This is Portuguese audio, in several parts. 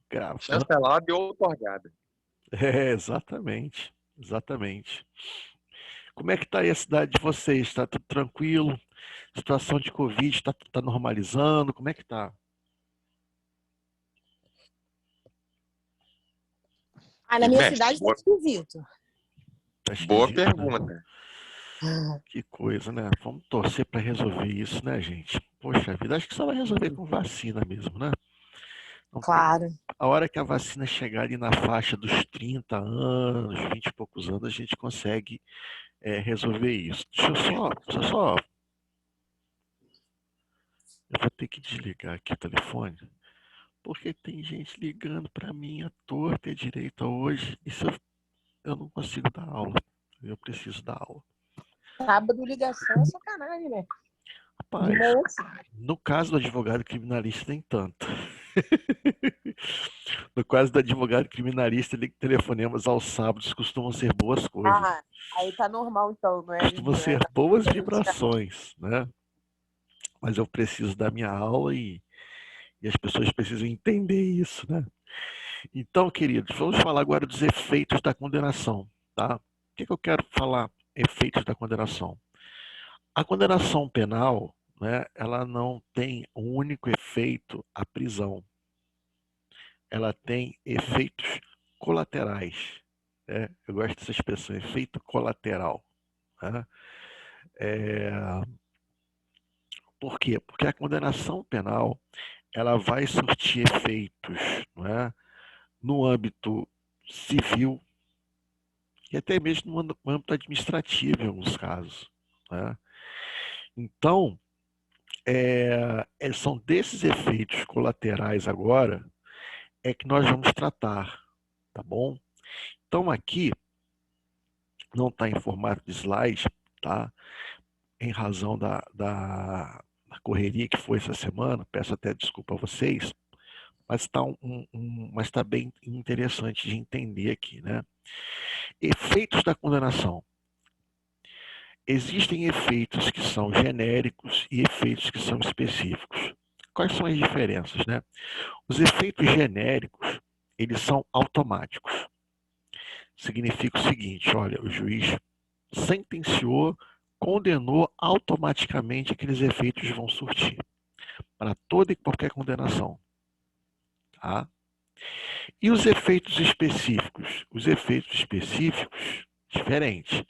gravando. Chancelada e outorgada. É, exatamente, exatamente. Como é que está aí a cidade de vocês? Está tudo tranquilo? Situação de Covid está normalizando? Como é que está? Na minha Mestre, cidade tá esquisito. Tá boa esquisito, né? pergunta. Que coisa, né? Vamos torcer para resolver isso, né, gente? Poxa vida, acho que só vai resolver com vacina mesmo, né? Não tem... Claro. A hora que a vacina chegar ali na faixa dos 30 anos, 20 e poucos anos, a gente consegue resolver isso. Eu vou ter que desligar aqui o telefone, porque tem gente ligando para mim à torta e à direita hoje. Isso eu não consigo dar aula. Eu preciso dar aula. Sábado ligação é sacanagem, né? Rapaz, no caso do advogado criminalista, nem tanto. No caso do advogado criminalista, telefonemas aos sábados costumam ser boas coisas. Aí tá normal então, não é? Costumam ser boas vibrações, né? Mas eu preciso da minha aula e as pessoas precisam entender isso, né? Então, queridos, vamos falar agora dos efeitos da condenação, tá? O que eu quero falar? Efeitos da condenação. A condenação penal, né, ela não tem um único efeito, a prisão. Ela tem efeitos colaterais. Né? Eu gosto dessa expressão, efeito colateral. Né? Por quê? Porque a condenação penal ela vai surtir efeitos, não é? No âmbito civil e até mesmo no âmbito administrativo, em alguns casos. Né? Então, são desses efeitos colaterais agora que nós vamos tratar, tá bom? Então, aqui, não está em formato de slide, tá? Em razão da correria que foi essa semana, peço até desculpa a vocês, mas está bem interessante de entender aqui, né? Efeitos da condenação. Existem efeitos que são genéricos e efeitos que são específicos. Quais são as diferenças, né? Os efeitos genéricos, eles são automáticos. Significa o seguinte, olha, o juiz sentenciou, condenou, automaticamente aqueles efeitos vão surtir para toda e qualquer condenação. Tá? E os efeitos específicos? Os efeitos específicos, diferente.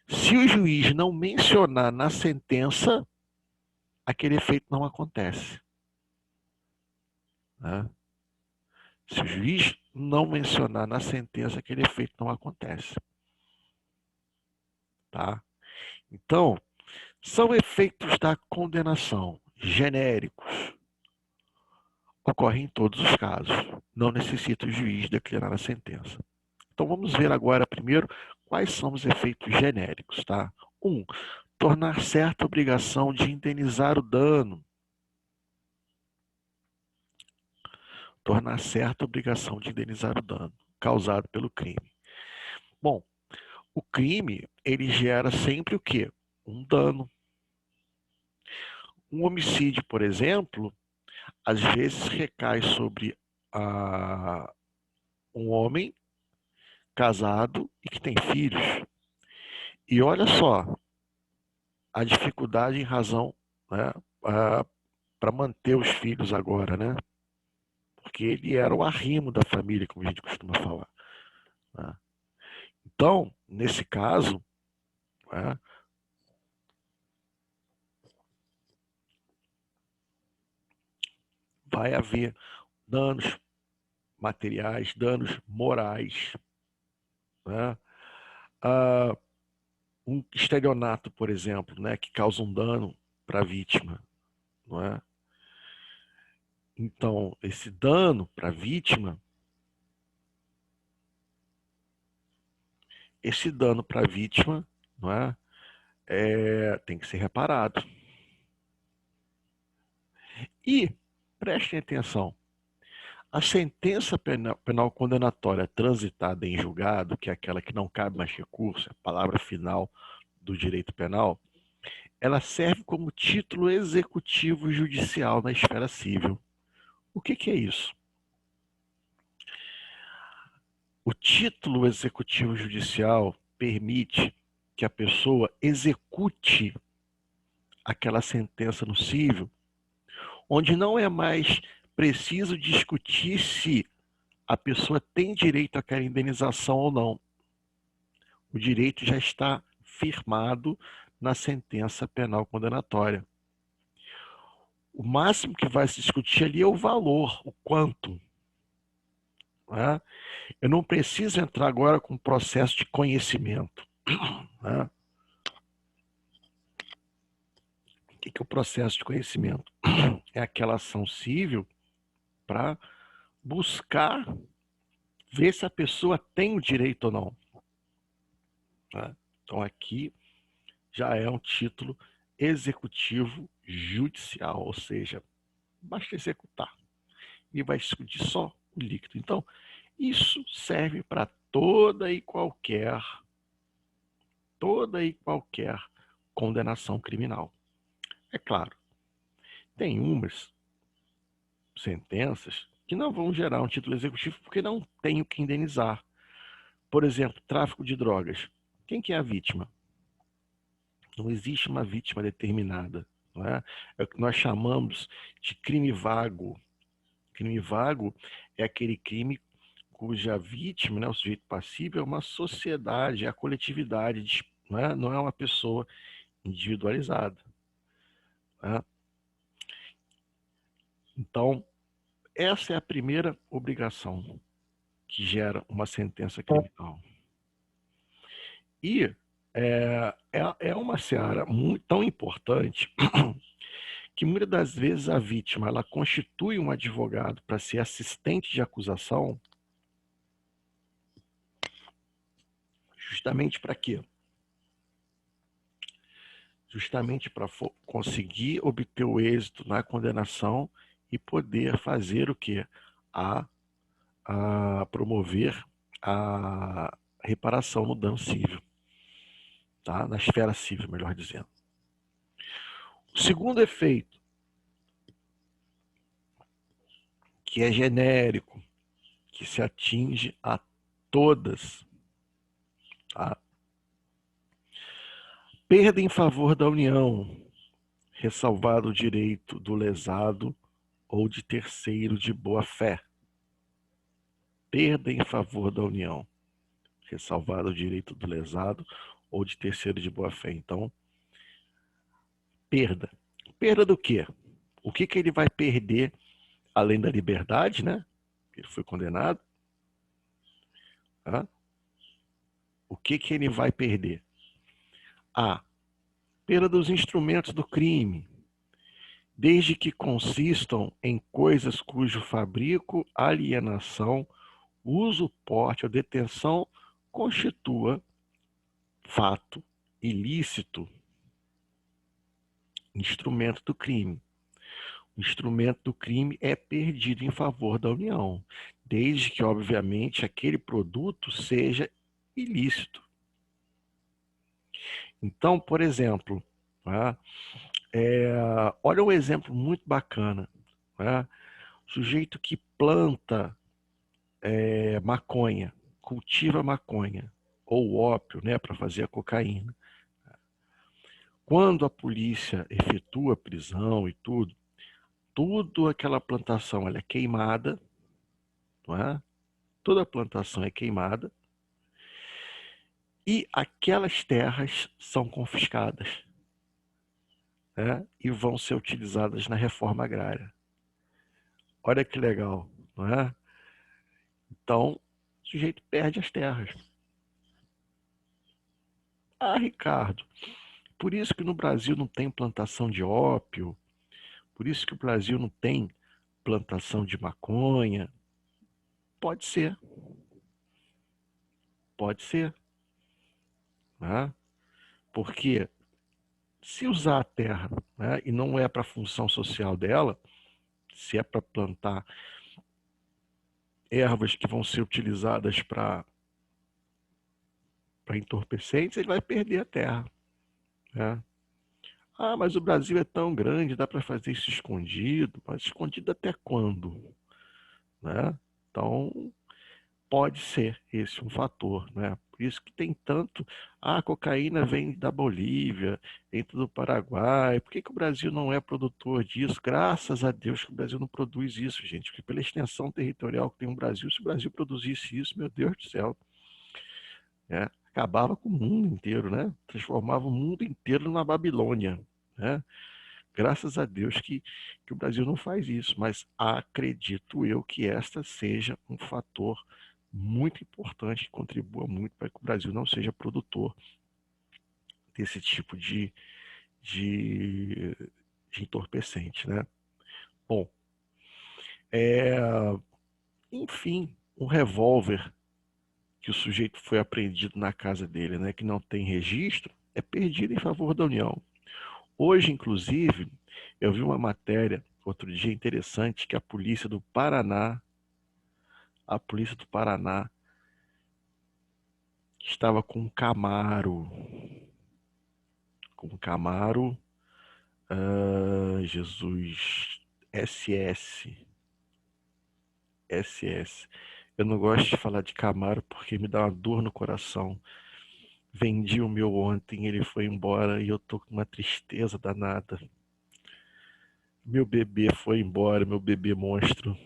Se o juiz não mencionar na sentença, aquele efeito não acontece. Né? Se o juiz não mencionar na sentença, aquele efeito não acontece. Tá? Então, são efeitos da condenação genéricos. Ocorrem em todos os casos. Não necessita o juiz declarar a sentença. Então vamos ver agora primeiro quais são os efeitos genéricos. Tá? 1. Tornar certa a obrigação de indenizar o dano. Tornar certa a obrigação de indenizar o dano causado pelo crime. Bom, o crime, ele gera sempre o quê? Um dano. Um homicídio, por exemplo, às vezes recai sobre um homem casado e que tem filhos. E olha só, a dificuldade em razão, né, para manter os filhos agora, né? Porque ele era o arrimo da família, como a gente costuma falar. Né? Então, nesse caso, né, vai haver danos materiais, danos morais. Né? Um estelionato, por exemplo, né, que causa um dano para a vítima. Não é? Então, esse dano para a vítima, não é? Tem que ser reparado. E, prestem atenção, a sentença penal condenatória transitada em julgado, que é aquela que não cabe mais recurso, a palavra final do direito penal, ela serve como título executivo judicial na esfera civil. O que é isso? O título executivo judicial permite que a pessoa execute aquela sentença no cível, onde não é mais preciso discutir se a pessoa tem direito àquela indenização ou não. O direito já está firmado na sentença penal condenatória. O máximo que vai se discutir ali é o valor, o quanto. Né? Eu não preciso entrar agora com o processo de conhecimento. Né? O que é o processo de conhecimento? É aquela ação civil para buscar ver se a pessoa tem o direito ou não. Né? Então aqui já é um título executivo judicial, ou seja, basta executar e vai discutir só o líquido. Então, isso serve para toda e qualquer condenação criminal. É claro, tem umas sentenças que não vão gerar um título executivo porque não tem o que indenizar. Por exemplo, tráfico de drogas. Quem que é a vítima? Não existe uma vítima determinada. Não é? É o que nós chamamos de crime vago. Crime vago é aquele crime cuja vítima, né, o sujeito passível, é uma sociedade, é a coletividade, não é uma pessoa individualizada. Né? Então, essa é a primeira obrigação que gera uma sentença criminal. E é uma seara tão importante que muitas das vezes a vítima ela constitui um advogado para ser assistente de acusação justamente para quê? Justamente para conseguir obter o êxito na condenação e poder fazer o quê? A promover a reparação no dano civil. Tá? Na esfera civil, melhor dizendo. O segundo efeito, que é genérico, que se atinge a todas. Tá? Perda em favor da União, ressalvado o direito do lesado ou de terceiro de boa-fé. Perda em favor da União, ressalvado o direito do lesado ou de terceiro de boa-fé. Então, perda. Perda do quê? O que ele vai perder, além da liberdade, né? Ele foi condenado. Tá? O que ele vai perder? A perda dos instrumentos do crime, desde que consistam em coisas cujo fabrico, alienação, uso, porte ou detenção constitua fato ilícito, instrumento do crime. O instrumento do crime é perdido em favor da União, desde que, obviamente, aquele produto seja ilícito. Então, por exemplo, né, olha um exemplo muito bacana. Né, sujeito que planta maconha, cultiva maconha, ou ópio, né, para fazer a cocaína. Quando a polícia efetua a prisão e tudo aquela plantação ela é queimada, não é? Toda a plantação é queimada e aquelas terras são confiscadas, né? E vão ser utilizadas na reforma agrária. Olha que legal, não é? Então, o sujeito perde as terras. Ah, Ricardo, por isso que no Brasil não tem plantação de ópio, por isso que o Brasil não tem plantação de maconha. Pode ser. Pode ser. Né? Porque se usar a terra, né, e não é para a função social dela, se é para plantar ervas que vão ser utilizadas para entorpecentes, ele vai perder a terra. Né? Ah, mas o Brasil é tão grande, dá para fazer isso escondido. Mas escondido até quando? Né? Então, pode ser esse um fator, né? Por isso que tem tanto, a cocaína vem da Bolívia, entra do Paraguai, por que que o Brasil não é produtor disso? Graças a Deus que o Brasil não produz isso, gente, porque pela extensão territorial que tem o Brasil, se o Brasil produzisse isso, meu Deus do céu, né? Acabava com o mundo inteiro, né? Transformava o mundo inteiro numa Babilônia, né? Graças a Deus que o Brasil não faz isso, mas acredito eu que esta seja um fator muito importante, que contribua muito para que o Brasil não seja produtor desse tipo de, de entorpecente, né? Bom, é, enfim, um revólver que o sujeito foi apreendido na casa dele, né, que não tem registro, é perdido em favor da União. Hoje, inclusive, eu vi uma matéria outro dia interessante que a polícia do Paraná estava com um Camaro, Jesus, SS. Eu não gosto de falar de Camaro porque me dá uma dor no coração. Vendi o meu ontem, ele foi embora e eu tô com uma tristeza danada. Meu bebê foi embora, meu bebê monstro.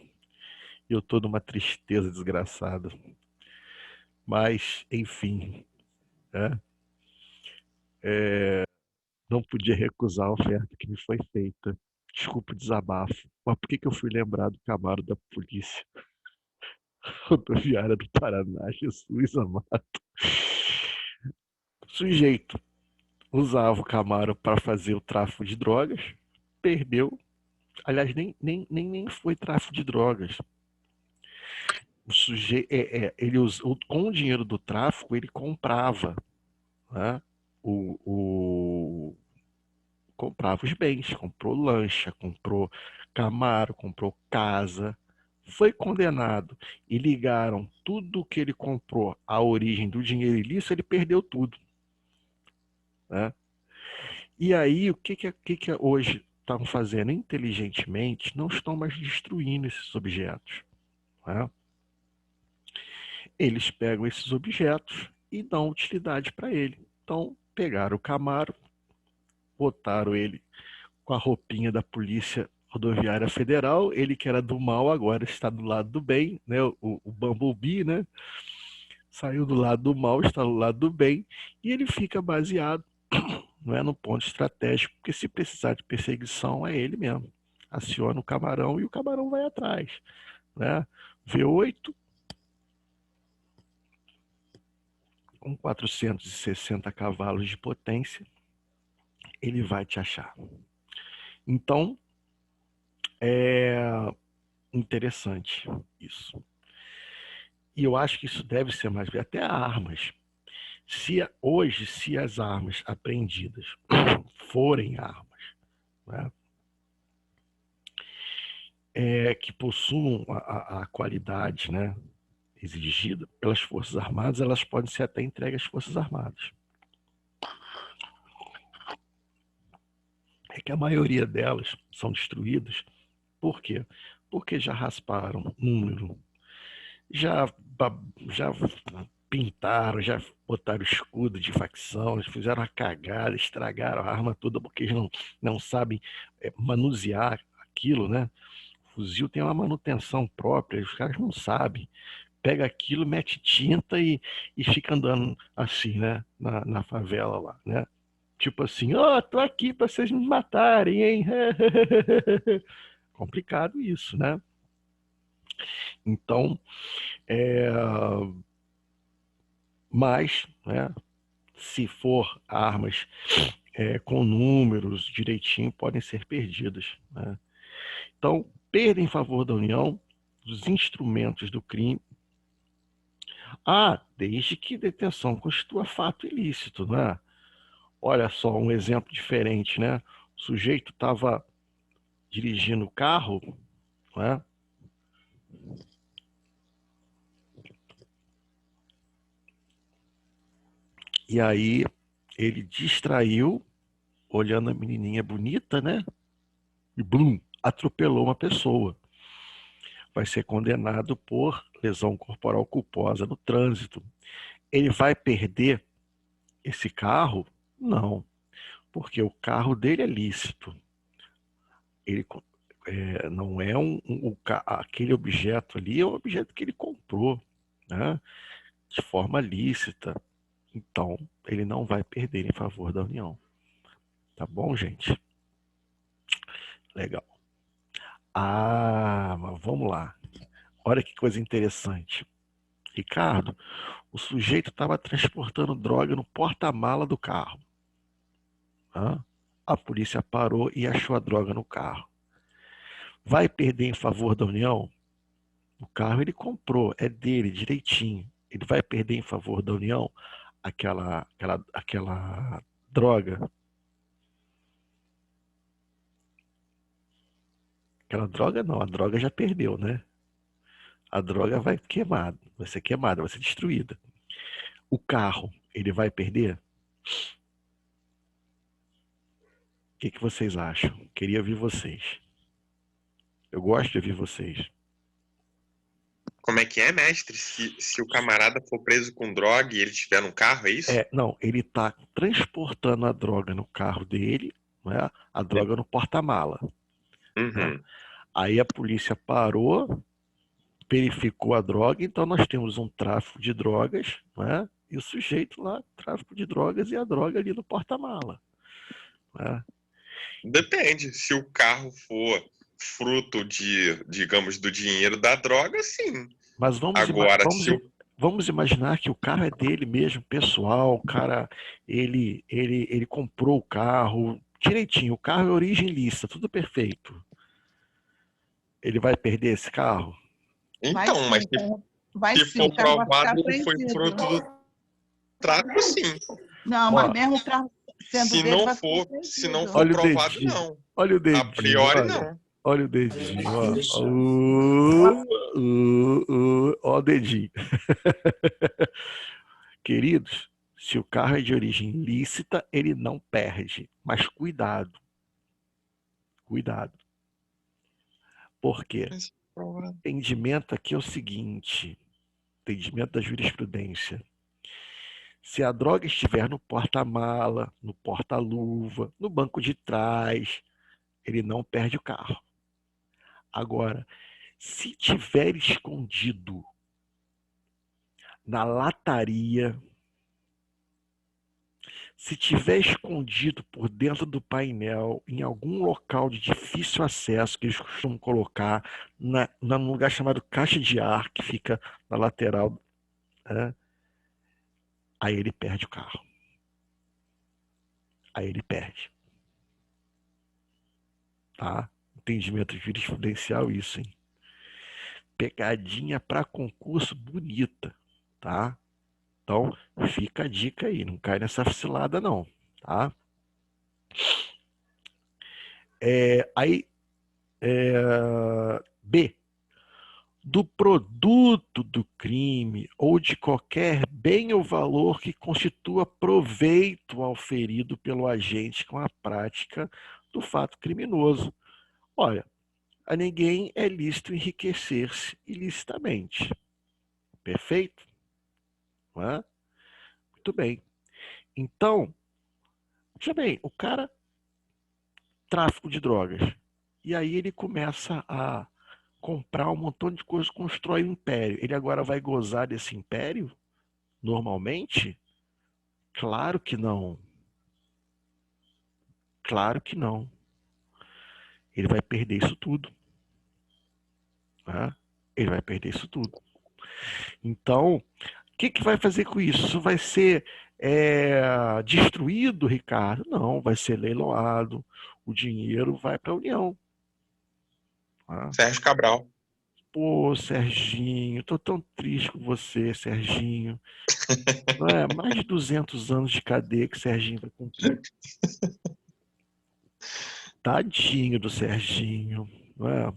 E eu tô numa tristeza desgraçada. Mas, enfim, né? Não podia recusar a oferta que me foi feita. Desculpa o desabafo. Mas por que que eu fui lembrar do Camaro da polícia rodoviária do Paraná? Jesus amado. O sujeito usava o Camaro para fazer o tráfico de drogas, perdeu. Aliás, nem foi tráfico de drogas. O sujeito, ele com o dinheiro do tráfico, ele comprava, né, comprava os bens, comprou lancha, comprou Camaro, comprou casa, foi condenado e ligaram tudo que ele comprou à origem do dinheiro ilícito, ele perdeu tudo, né? E aí, o que hoje estão fazendo inteligentemente, não estão mais destruindo esses objetos, né? Eles pegam esses objetos e dão utilidade para ele. Então, pegaram o Camaro, botaram ele com a roupinha da Polícia Rodoviária Federal, ele que era do mal agora está do lado do bem, né? O Bumblebee, né? Saiu do lado do mal, está do lado do bem, e ele fica baseado, não é, no ponto estratégico, porque se precisar de perseguição é ele mesmo. Aciona o camarão e o camarão vai atrás, né? V8 com 460 cavalos de potência, ele vai te achar. Então, é interessante isso. E eu acho que isso deve ser mais, até armas. Se as armas apreendidas forem armas, né, que possuam a qualidade, né, exigida pelas Forças Armadas, elas podem ser até entregues às Forças Armadas. É que a maioria delas são destruídas. Por quê? Porque já rasparam número, já, já pintaram, já botaram escudo de facção, fizeram uma cagada, estragaram a arma toda porque eles não sabem manusear aquilo, né? O fuzil tem uma manutenção própria, os caras não sabem. Pega aquilo, mete tinta e fica andando assim, né? Na favela lá, né? Tipo assim, ó, tô aqui pra vocês me matarem, hein? Complicado isso, né? Então, é, mas, né, se for armas com números direitinho, podem ser perdidas, né? Então, perda em favor da União dos instrumentos do crime. Desde que detenção constitua fato ilícito, né? Olha só, um exemplo diferente, né? O sujeito estava dirigindo o carro, né? E aí ele distraiu, olhando a menininha bonita, né? E blum, atropelou uma pessoa. vai ser condenado por lesão corporal culposa no trânsito. Ele vai perder esse carro? Não, porque o carro dele é lícito. Ele não é aquele objeto ali, é um objeto que ele comprou, né, de forma lícita. Então, ele não vai perder em favor da União. Tá bom, gente? Legal. Mas vamos lá. Olha que coisa interessante. Ricardo, o sujeito estava transportando droga no porta-mala do carro. Tá? A polícia parou e achou a droga no carro. Vai perder em favor da União? O carro ele comprou, é dele, direitinho. Ele vai perder em favor da União aquela droga? Aquela droga não, a droga já perdeu, né? A droga vai ser queimada, vai ser destruída. O carro, ele vai perder? O que vocês acham? Queria ouvir vocês. Eu gosto de ouvir vocês. Como é que é, mestre? Se o camarada for preso com droga e ele estiver no carro, é isso? Não, ele está transportando a droga no carro dele, né? A droga no porta-mala. Né? Aí a polícia parou, verificou a droga, então nós temos um tráfico de drogas, né? E o sujeito lá, tráfico de drogas e a droga ali no porta-mala. Né? Depende. Se o carro for fruto digamos, do dinheiro da droga, sim. Mas vamos imaginar que o carro é dele mesmo, pessoal, o cara, ele comprou o carro direitinho, o carro é origem lícita, tudo perfeito. Ele vai perder esse carro? Então, mas se for provado que foi fruto do tráfico, sim. Não, mas mesmo o carro sendo se dele, não for provado, não. Olha o dedinho. A priori, não. Olha o dedinho, ó o dedinho. Queridos, se o carro é de origem lícita, ele não perde. Mas cuidado. Cuidado. Por quê? O entendimento aqui é o seguinte, entendimento da jurisprudência. Se a droga estiver no porta-mala, no porta-luva, no banco de trás, ele não perde o carro. Agora, se tiver escondido na lataria, se tiver escondido por dentro do painel, em algum local de difícil acesso, que eles costumam colocar num lugar chamado caixa de ar, que fica na lateral, né? Aí ele perde o carro. Aí ele perde. Tá? Entendimento jurisprudencial, isso, hein? Pegadinha para concurso bonita, tá? Então, fica a dica aí, não cai nessa cilada não, tá? B. Do produto do crime ou de qualquer bem ou valor que constitua proveito auferido pelo agente com a prática do fato criminoso. Olha, a ninguém é lícito enriquecer-se ilicitamente. Perfeito? Não é? Muito bem. Então, veja bem, o cara, tráfico de drogas. E aí ele começa a comprar um montão de coisas, constrói um império. Ele agora vai gozar desse império? Normalmente? Claro que não. Claro que não. Ele vai perder isso tudo. Né? Ele vai perder isso tudo. Então, o que vai fazer com isso? Isso vai ser destruído, Ricardo? Não, vai ser leiloado. O dinheiro vai para a União. Tá? Sérgio Cabral. Pô, Serginho, tô tão triste com você, Serginho. Não é? Mais de 200 anos de cadeia que o Serginho vai cumprir. Tadinho do Serginho, não é?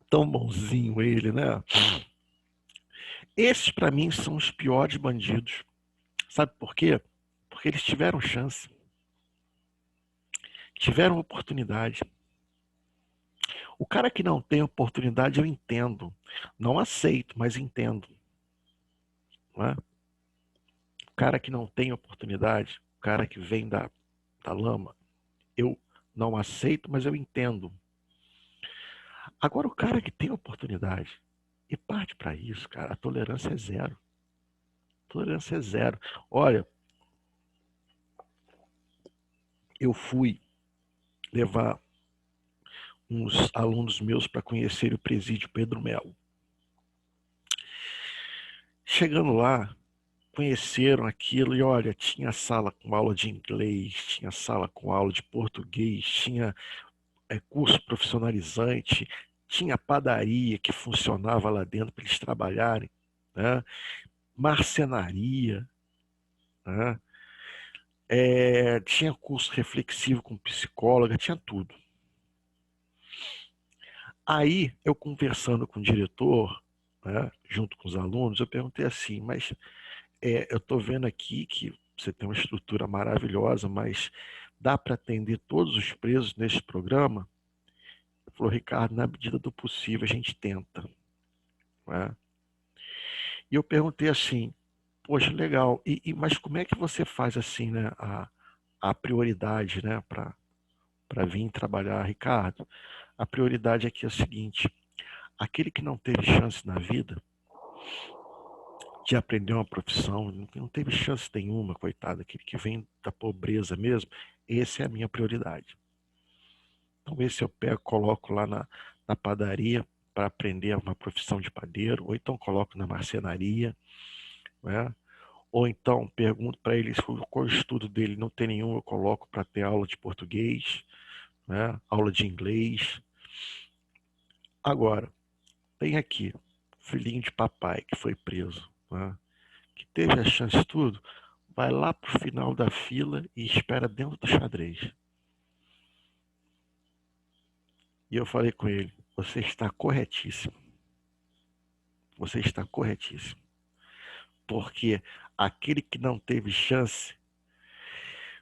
Tão bonzinho ele, né? Esses, para mim, são os piores bandidos. Sabe por quê? Porque eles tiveram chance. Tiveram oportunidade. O cara que não tem oportunidade, eu entendo. Não aceito, mas entendo. Não é? O cara que não tem oportunidade, o cara que vem da lama, eu não aceito, mas eu entendo. Agora, o cara que tem oportunidade e parte para isso, cara, a tolerância é zero. A tolerância é zero. Olha, eu fui levar uns alunos meus para conhecer o presídio Pedro Melo. Chegando lá, conheceram aquilo e olha, tinha sala com aula de inglês, tinha sala com aula de português, tinha curso profissionalizante, tinha padaria que funcionava lá dentro para eles trabalharem, né? Marcenaria, né? Tinha curso reflexivo com psicóloga, tinha tudo. Aí, eu conversando com o diretor, né, junto com os alunos, eu perguntei assim, mas eu estou vendo aqui que você tem uma estrutura maravilhosa, mas dá para atender todos os presos nesse programa? Ele falou, Ricardo, na medida do possível a gente tenta. Né? E eu perguntei assim, poxa, legal, mas como é que você faz assim, né, a prioridade, né, para vir trabalhar, Ricardo? A prioridade aqui é a seguinte, aquele que não teve chance na vida de aprender uma profissão, não teve chance nenhuma, coitado, aquele que vem da pobreza mesmo, essa é a minha prioridade. Então esse eu pego, coloco lá na padaria para aprender uma profissão de padeiro, ou então coloco na marcenaria, né? Ou então pergunto para eles qual o estudo dele, não tem nenhum, eu coloco para ter aula de português, né? Aula de inglês. Agora, tem aqui, filhinho de papai que foi preso, né? Que teve a chance de tudo, vai lá pro final da fila e espera dentro do xadrez. E eu falei com ele, você está corretíssimo. Você está corretíssimo. Porque aquele que não teve chance,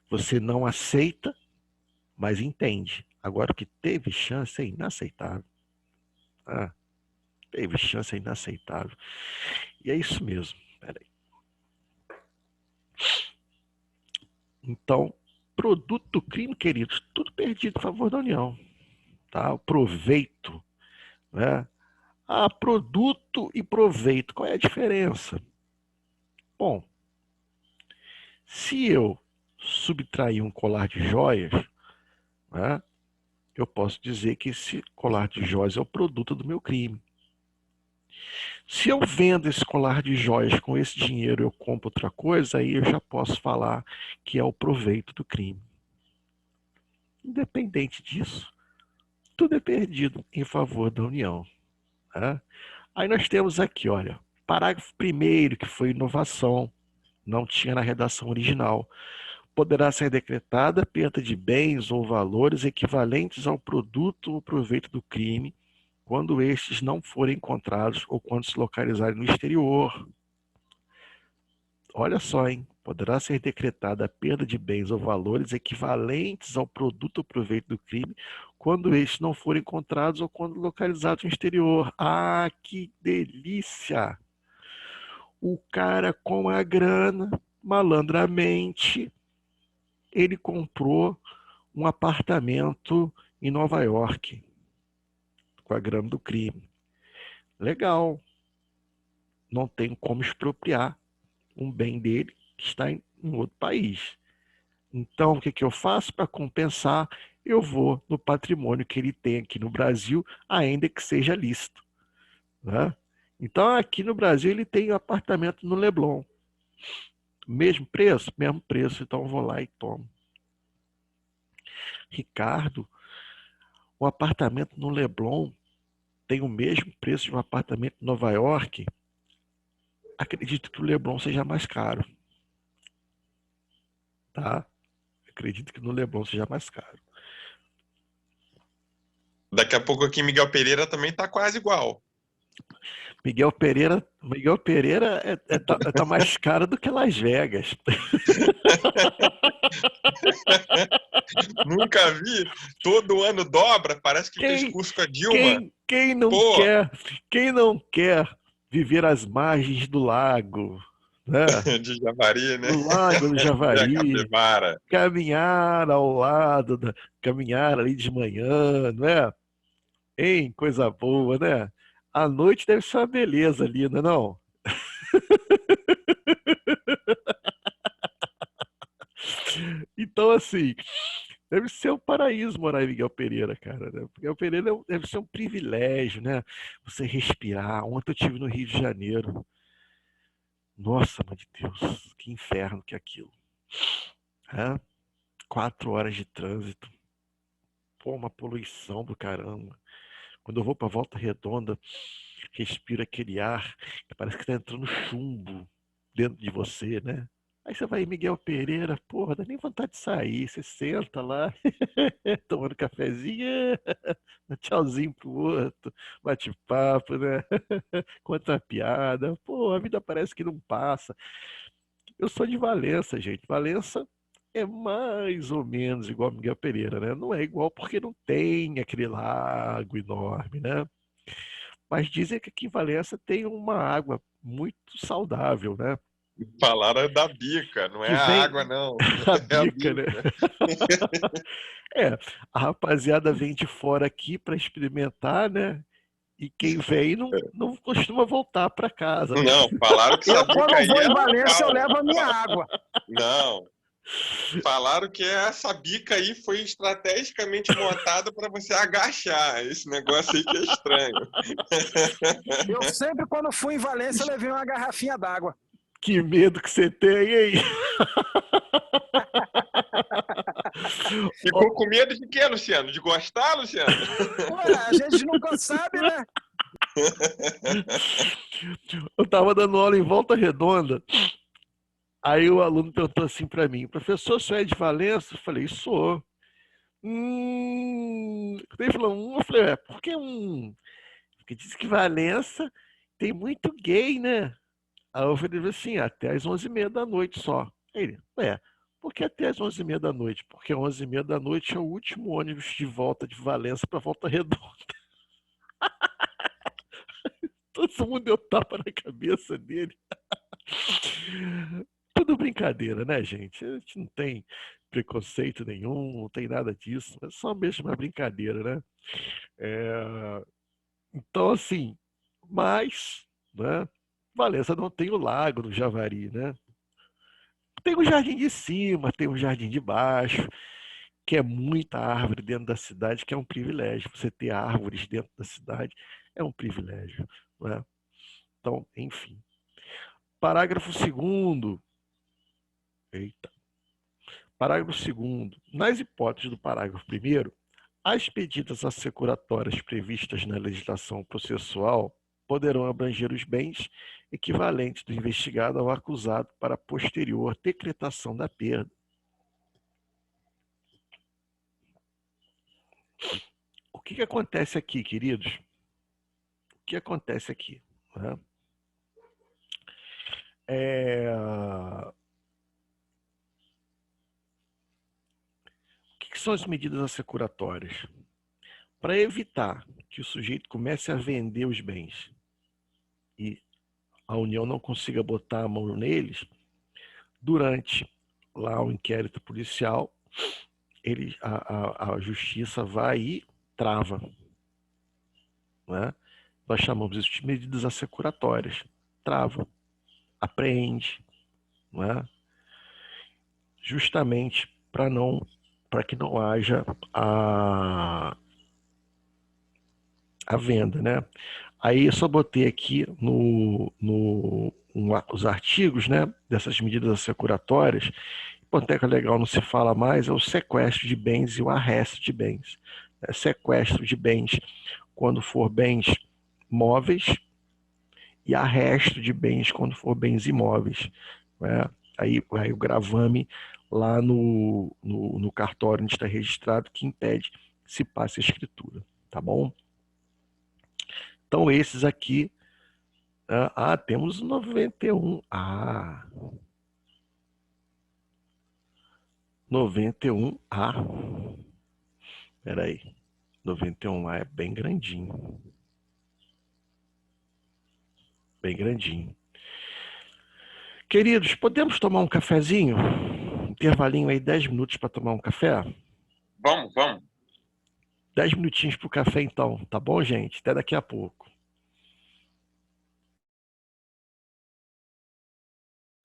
você não aceita, mas entende. Agora, o que teve chance é inaceitável. Ah, teve chance é inaceitável. E é isso mesmo. Peraí. Então, produto do crime, queridos, tudo perdido a favor da União. Tá? O proveito, né? Produto e proveito, qual é a diferença? Bom, se eu subtrair um colar de joias, né, eu posso dizer que esse colar de joias é o produto do meu crime. Se eu vendo esse colar de joias com esse dinheiro eu compro outra coisa, aí eu já posso falar que é o proveito do crime. Independente disso, tudo é perdido em favor da União. Né? Aí nós temos aqui, olha, parágrafo 1º, que foi inovação, não tinha na redação original. Poderá ser decretada perda de bens ou valores equivalentes ao produto ou proveito do crime, quando estes não forem encontrados ou quando se localizarem no exterior. Olha só, hein? Poderá ser decretada a perda de bens ou valores equivalentes ao produto ou proveito do crime, quando estes não forem encontrados ou quando localizados no exterior. Ah, que delícia! O cara com a grana, malandramente, ele comprou um apartamento em Nova York, com a grana do crime. Legal. Não tem como expropriar um bem dele que está em outro país. Então, o que eu faço para compensar? Eu vou no patrimônio que ele tem aqui no Brasil, ainda que seja lícito. Né? Então, aqui no Brasil, ele tem um apartamento no Leblon. Mesmo preço? Mesmo preço, então eu vou lá e tomo. Ricardo, o apartamento no Leblon tem o mesmo preço de um apartamento em Nova York? Acredito que o Leblon seja mais caro. Tá? Acredito que no Leblon seja mais caro. Daqui a pouco aqui em Miguel Pereira também tá quase igual. Miguel Pereira tá mais caro do que Las Vegas. Nunca vi. Todo ano dobra. Parece que fez Quem, curso com a Dilma. Pô, quem não quer viver às margens do lago, né? de Javari, né? Do lago do Ver a Javari, capivara. caminhar ao lado, caminhar ali de manhã, não é? Hein? Coisa boa, né? À noite deve ser uma beleza ali, não é não? Então, assim, deve ser um paraíso morar em Miguel Pereira, cara, né? Miguel Pereira deve ser um privilégio, né? Você respirar. Ontem eu estive no Rio de Janeiro. Nossa, mãe de Deus, que inferno que é aquilo. É? 4 horas de trânsito. Pô, uma poluição do caramba. Quando eu vou pra Volta Redonda, respiro aquele ar que parece que tá entrando chumbo dentro de você, né? Aí você vai em Miguel Pereira, porra, dá nem vontade de sair. Você senta lá, tomando cafezinho, dá tchauzinho pro outro, bate papo, né? Conta uma piada. Pô, a vida parece que não passa. Eu sou de Valença, gente. Valença é mais ou menos igual a Miguel Pereira, né? Não é igual porque não tem aquele lago enorme, né? Mas dizem que aqui em Valença tem uma água muito saudável, né? Falaram da bica, não é Que a vem água, não. a É a bica, né? bica. É, a rapaziada vem de fora aqui para experimentar, né? E quem vem não costuma voltar para casa, né? Não, falaram que essa Eu, bica quando aí vou é em Valência, eu local. levo a minha água. Não. Falaram que essa bica aí foi estrategicamente montada para você agachar. Esse negócio aí que é estranho. Eu sempre, quando fui em Valência, eu levei uma garrafinha d'água. Que medo que você tem, hein? Ficou com medo de quê, Luciano? De gostar, Luciano? Ué, a gente nunca sabe, né? Eu tava dando aula em Volta Redonda. Aí o aluno perguntou assim para mim, professor, o senhor é de Valença? Eu falei, sou. Ele falou, eu falei, por que Porque diz que Valença tem muito gay, né? Aí eu falei assim, até às 11h30 da noite só. Ele, por que até às 11h30 da noite? Porque 11h30 da noite é o último ônibus de volta de Valença para Volta Redonda. Todo mundo deu tapa na cabeça dele. Tudo brincadeira, né, gente? A gente não tem preconceito nenhum, não tem nada disso. É só mesmo uma brincadeira, né? É, então, assim, mas, né? Valença não tem o lago no Javari, né? Tem o jardim de cima, tem o jardim de baixo, que é muita árvore dentro da cidade, que é um privilégio. Você ter árvores dentro da cidade é um privilégio, né? Então, enfim. Parágrafo 2º. Eita. Parágrafo 2º. Nas hipóteses do parágrafo 1º, as medidas assecuratórias previstas na legislação processual poderão abranger os bens equivalentes do investigado ao acusado para posterior decretação da perda. O que acontece aqui, queridos? O que acontece aqui? Né? O que são as medidas assecuratórias? Para evitar que o sujeito comece a vender os bens e a União não consiga botar a mão neles, durante lá o inquérito policial, a justiça vai e trava. Né? Nós chamamos isso de medidas assecuratórias. Trava, apreende, né? Justamente para que não haja a venda, né? Aí eu só botei aqui os artigos, né, dessas medidas assecuratórias. Hipoteca legal não se fala mais, é o sequestro de bens e o arresto de bens. Sequestro de bens quando for bens móveis e arresto de bens quando for bens imóveis. Né? Aí o gravame lá no cartório onde está registrado que impede que se passe a escritura, tá bom? Então esses aqui Temos o 91. Ah, 91A. Peraí. 91A é bem grandinho. Bem grandinho. Queridos, podemos tomar um cafezinho? Intervalinho aí, 10 minutos para tomar um café? Vamos. 10 minutinhos para o café, então. Tá bom, gente? Até daqui a pouco.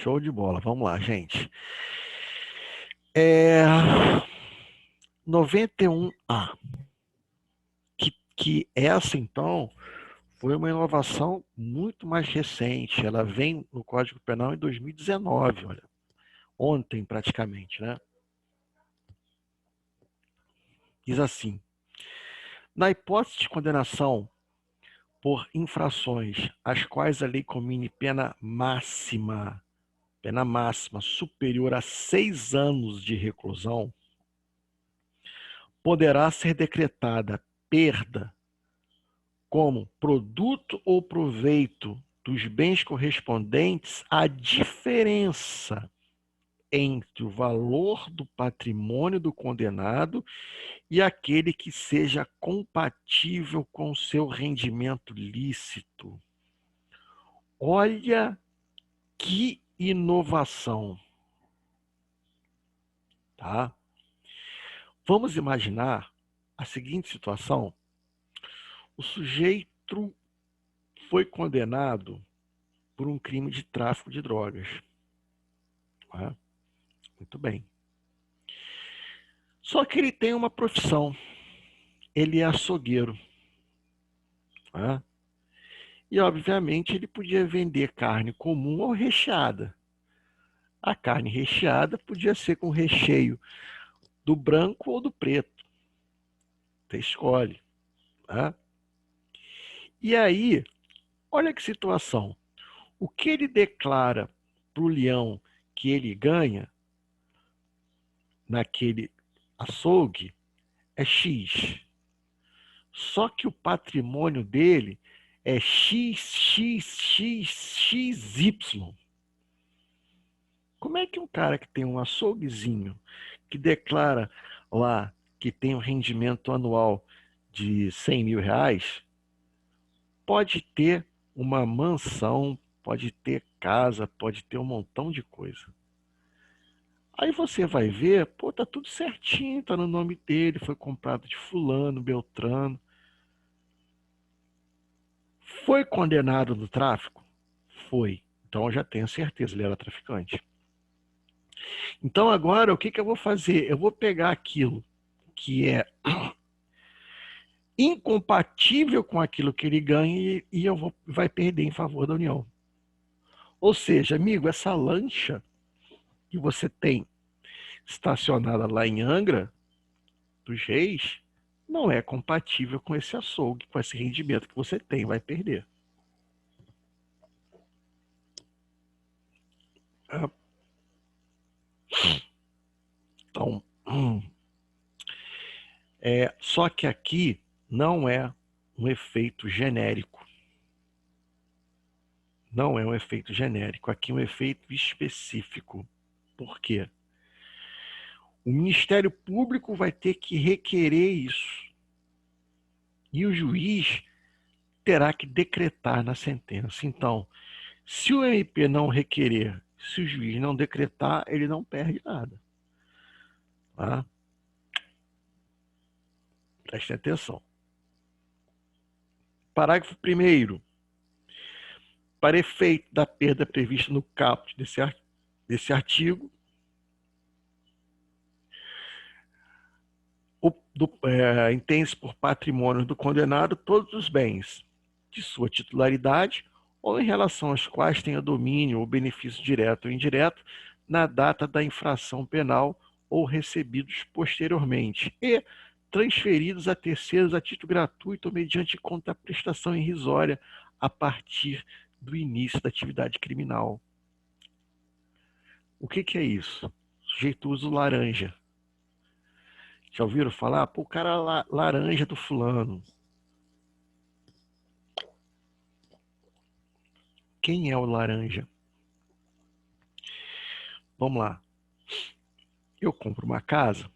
Show de bola. Vamos lá, gente. 91A. Que essa, então, foi uma inovação muito mais recente. Ela vem no Código Penal em 2019, olha. Ontem, praticamente, né? Diz assim: na hipótese de condenação por infrações às quais a lei comine pena máxima superior a 6 anos de reclusão, poderá ser decretada perda como produto ou proveito dos bens correspondentes à diferença entre o valor do patrimônio do condenado e aquele que seja compatível com seu rendimento lícito. Olha que inovação, tá? Vamos imaginar a seguinte situação: o sujeito foi condenado por um crime de tráfico de drogas. Tá? Muito bem. Só que ele tem uma profissão. Ele é açougueiro. Tá? E, obviamente, ele podia vender carne comum ou recheada. A carne recheada podia ser com recheio do branco ou do preto. Você escolhe. Tá? E aí, olha que situação. O que ele declara para o leão que ele ganha naquele açougue é X. Só que o patrimônio dele é XXXXY. Como é que um cara que tem um açouguezinho, que declara lá que tem um rendimento anual de 100 mil reais, pode ter uma mansão, pode ter casa, pode ter um montão de coisa? Aí você vai ver, pô, tá tudo certinho, tá no nome dele, foi comprado de fulano, beltrano. Foi condenado no tráfico? Foi. Então eu já tenho certeza, ele era traficante. Então agora o que eu vou fazer? Eu vou pegar aquilo que é incompatível com aquilo que ele ganha e vai perder em favor da União. Ou seja, amigo, essa lancha que você tem estacionada lá em Angra dos Reis não é compatível com esse açougue, com esse rendimento que você tem, vai perder. Então, só que aqui não é um efeito genérico. Não é um efeito genérico, aqui é um efeito específico. Por quê? O Ministério Público vai ter que requerer isso. E o juiz terá que decretar na sentença. Então, se o MP não requerer, se o juiz não decretar, ele não perde nada. Tá? Prestem atenção. Parágrafo 1º. Para efeito da perda prevista no caput desse artigo, entende-se por patrimônio do condenado todos os bens de sua titularidade ou em relação aos quais tenha domínio ou benefício direto ou indireto na data da infração penal ou recebidos posteriormente e transferidos a terceiros a título gratuito ou mediante contraprestação irrisória a partir do início da atividade criminal. O que é isso? O sujeito usa o laranja. Já ouviram falar? Pô, o cara laranja do fulano. Quem é o laranja? Vamos lá. Eu compro uma casa,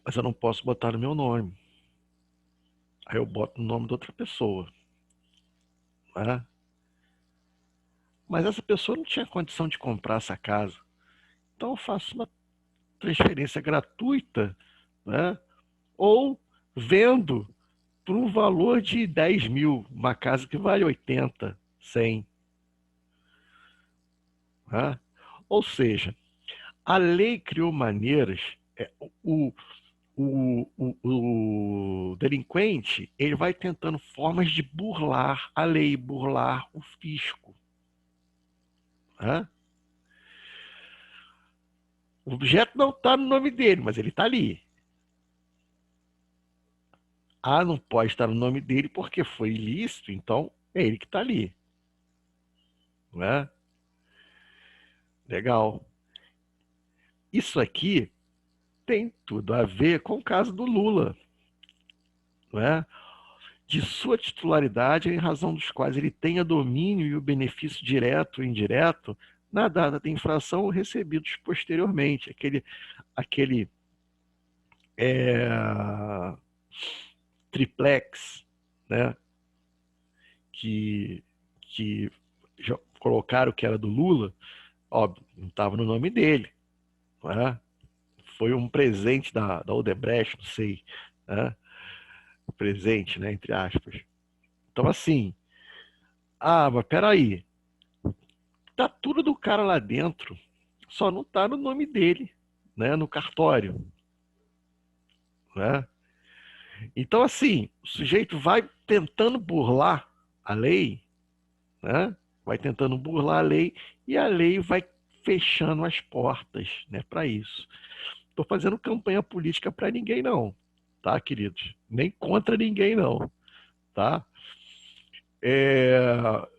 mas eu não posso botar no meu nome. Aí eu boto o nome de outra pessoa. Né? Mas essa pessoa não tinha condição de comprar essa casa. Então eu faço uma transferência gratuita, né? Ou vendo por um valor de 10 mil, uma casa que vale 80, 100. Né? Ou seja, a lei criou maneiras, o, o delinquente ele vai tentando formas de burlar a lei, burlar o fisco. Né? O objeto não está no nome dele, mas ele está ali. Ah, não pode estar no nome dele porque foi ilícito, então é ele que está ali. Não é? Legal. Isso aqui tem tudo a ver com o caso do Lula. Não é? De sua titularidade, em razão dos quais ele tenha domínio e o benefício direto ou indireto na data da infração ou recebidos posteriormente. Aquele triplex, né? que já colocaram que era do Lula, óbvio, não estava no nome dele. Não é? Foi um presente da Odebrecht, não sei. Né? Presente, né? Entre aspas. Então, assim, mas peraí, tá tudo do cara lá dentro, só não tá no nome dele, né? No cartório. Né? Então, assim, o sujeito vai tentando burlar a lei, né? Vai tentando burlar a lei e a lei vai fechando as portas, né, para isso. Estou fazendo campanha política para ninguém não, tá, queridos? Nem contra ninguém não, tá? Eu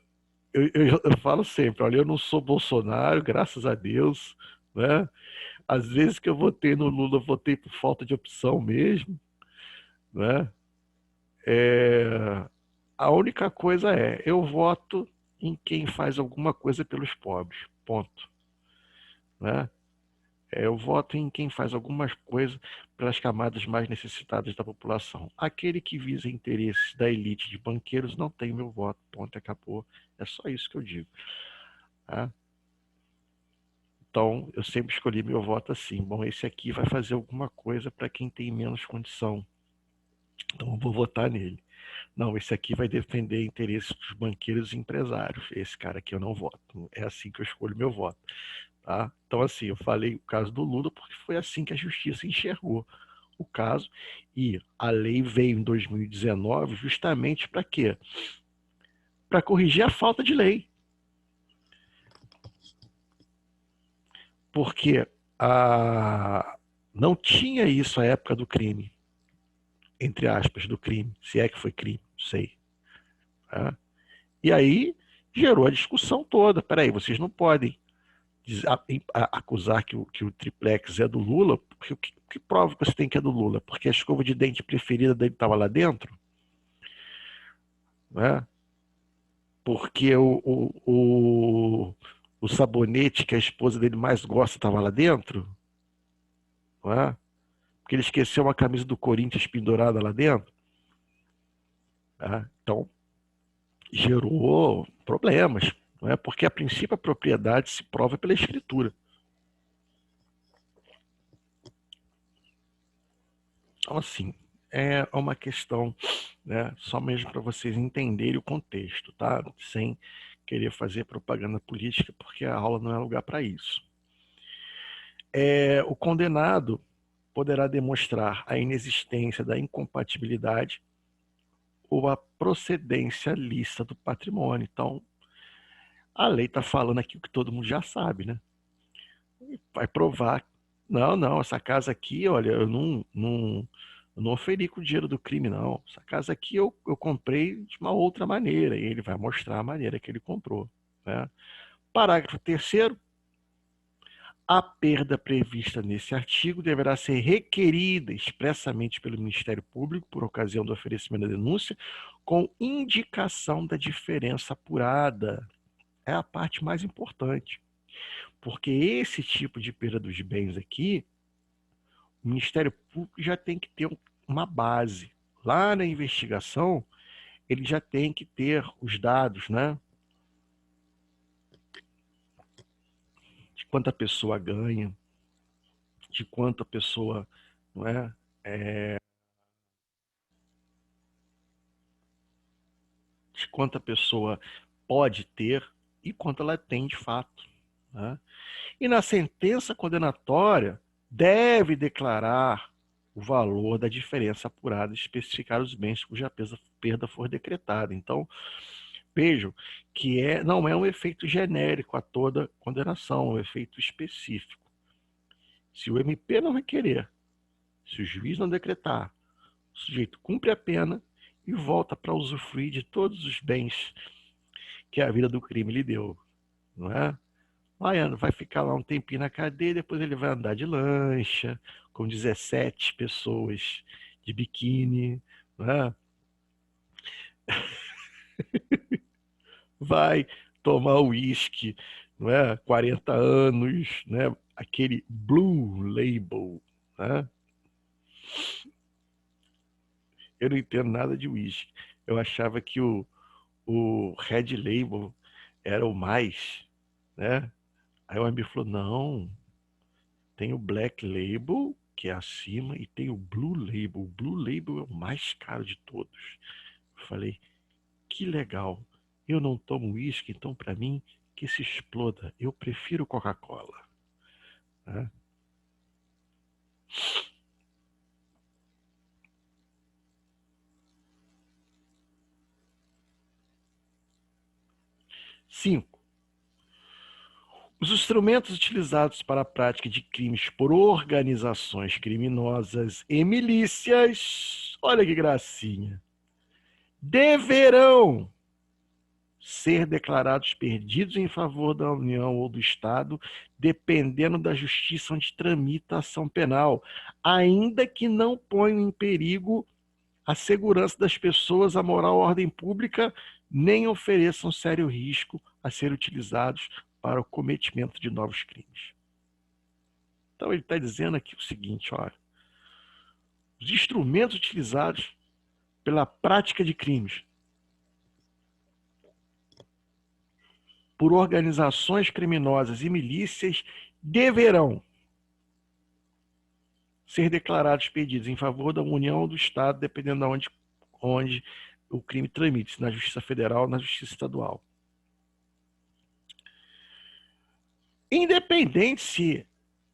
falo sempre, olha, eu não sou Bolsonaro, graças a Deus, né? Às vezes que eu votei no Lula, eu votei por falta de opção mesmo, né? A única coisa eu voto em quem faz alguma coisa pelos pobres, ponto. Né? Eu voto em quem faz algumas coisas pelas camadas mais necessitadas da população. Aquele que visa interesses da elite de banqueiros não tem meu voto, ponto, acabou. É só isso que eu digo. Tá? Então, eu sempre escolhi meu voto assim. Bom, esse aqui vai fazer alguma coisa para quem tem menos condição. Então, eu vou votar nele. Não, esse aqui vai defender interesses dos banqueiros e empresários. Esse cara aqui eu não voto. É assim que eu escolho meu voto. Tá? Então, assim, eu falei o caso do Lula porque foi assim que a justiça enxergou o caso. E a lei veio em 2019 justamente para quê? Para corrigir a falta de lei. Porque não tinha isso à época do crime. Entre aspas, do crime. Se é que foi crime, não sei. Tá? E aí gerou a discussão toda. Peraí, vocês não podem acusar que o triplex é do Lula, porque que prova que você tem que é do Lula? Porque a escova de dente preferida dele estava lá dentro? Né? Porque o sabonete que a esposa dele mais gosta estava lá dentro? Né? Porque ele esqueceu uma camisa do Corinthians pendurada lá dentro? Né? Então, gerou problemas. Não é? Porque, a princípio, a propriedade se prova pela escritura. Então, assim, é uma questão, né, só mesmo para vocês entenderem o contexto, tá? Sem querer fazer propaganda política, porque a aula não é lugar para isso. O condenado poderá demonstrar a inexistência da incompatibilidade ou a procedência lícita do patrimônio. Então, a lei está falando aqui o que todo mundo já sabe, né? Vai provar. Não, essa casa aqui, olha, eu não oferi com o dinheiro do crime, não. Essa casa aqui eu comprei de uma outra maneira. E ele vai mostrar a maneira que ele comprou. Né? Parágrafo 3º. A perda prevista nesse artigo deverá ser requerida expressamente pelo Ministério Público por ocasião do oferecimento da denúncia, com indicação da diferença apurada. É a parte mais importante, porque esse tipo de perda dos bens aqui, o Ministério Público já tem que ter uma base. Lá na investigação, ele já tem que ter os dados, né? De quanto a pessoa ganha, de quanto a pessoa, não é, de quanto a pessoa pode ter e quanto ela tem de fato, né? E na sentença condenatória deve declarar o valor da diferença apurada e especificar os bens cuja perda for decretada. Então, vejam que não é um efeito genérico a toda condenação, é um efeito específico. Se o MP não requerer, se o juiz não decretar, o sujeito cumpre a pena e volta para usufruir de todos os bens que a vida do crime lhe deu, não é? Vai ficar lá um tempinho na cadeia, depois ele vai andar de lancha, com 17 pessoas de biquíni, não é? Vai tomar uísque, não é? 40 anos, né? Aquele Blue Label, né? Eu não entendo nada de uísque. Eu achava que o Red Label era o mais, né? Aí o amigo falou, não, tem o Black Label, que é acima, e tem o Blue Label. O Blue Label é o mais caro de todos. Eu falei, que legal. Eu não tomo uísque, então para mim, que se exploda. Eu prefiro Coca-Cola. Né? Cinco. Os instrumentos utilizados para a prática de crimes por organizações criminosas e milícias, olha que gracinha, deverão ser declarados perdidos em favor da União ou do Estado, dependendo da justiça onde tramita a ação penal, ainda que não ponham em perigo a segurança das pessoas, a moral e a ordem pública, nem ofereçam sério risco a ser utilizados para o cometimento de novos crimes. Então ele está dizendo aqui o seguinte, olha, os instrumentos utilizados pela prática de crimes por organizações criminosas e milícias deverão ser declarados perdidos em favor da União ou do Estado, dependendo de onde o crime tramite, na Justiça Federal ou na Justiça Estadual. Independente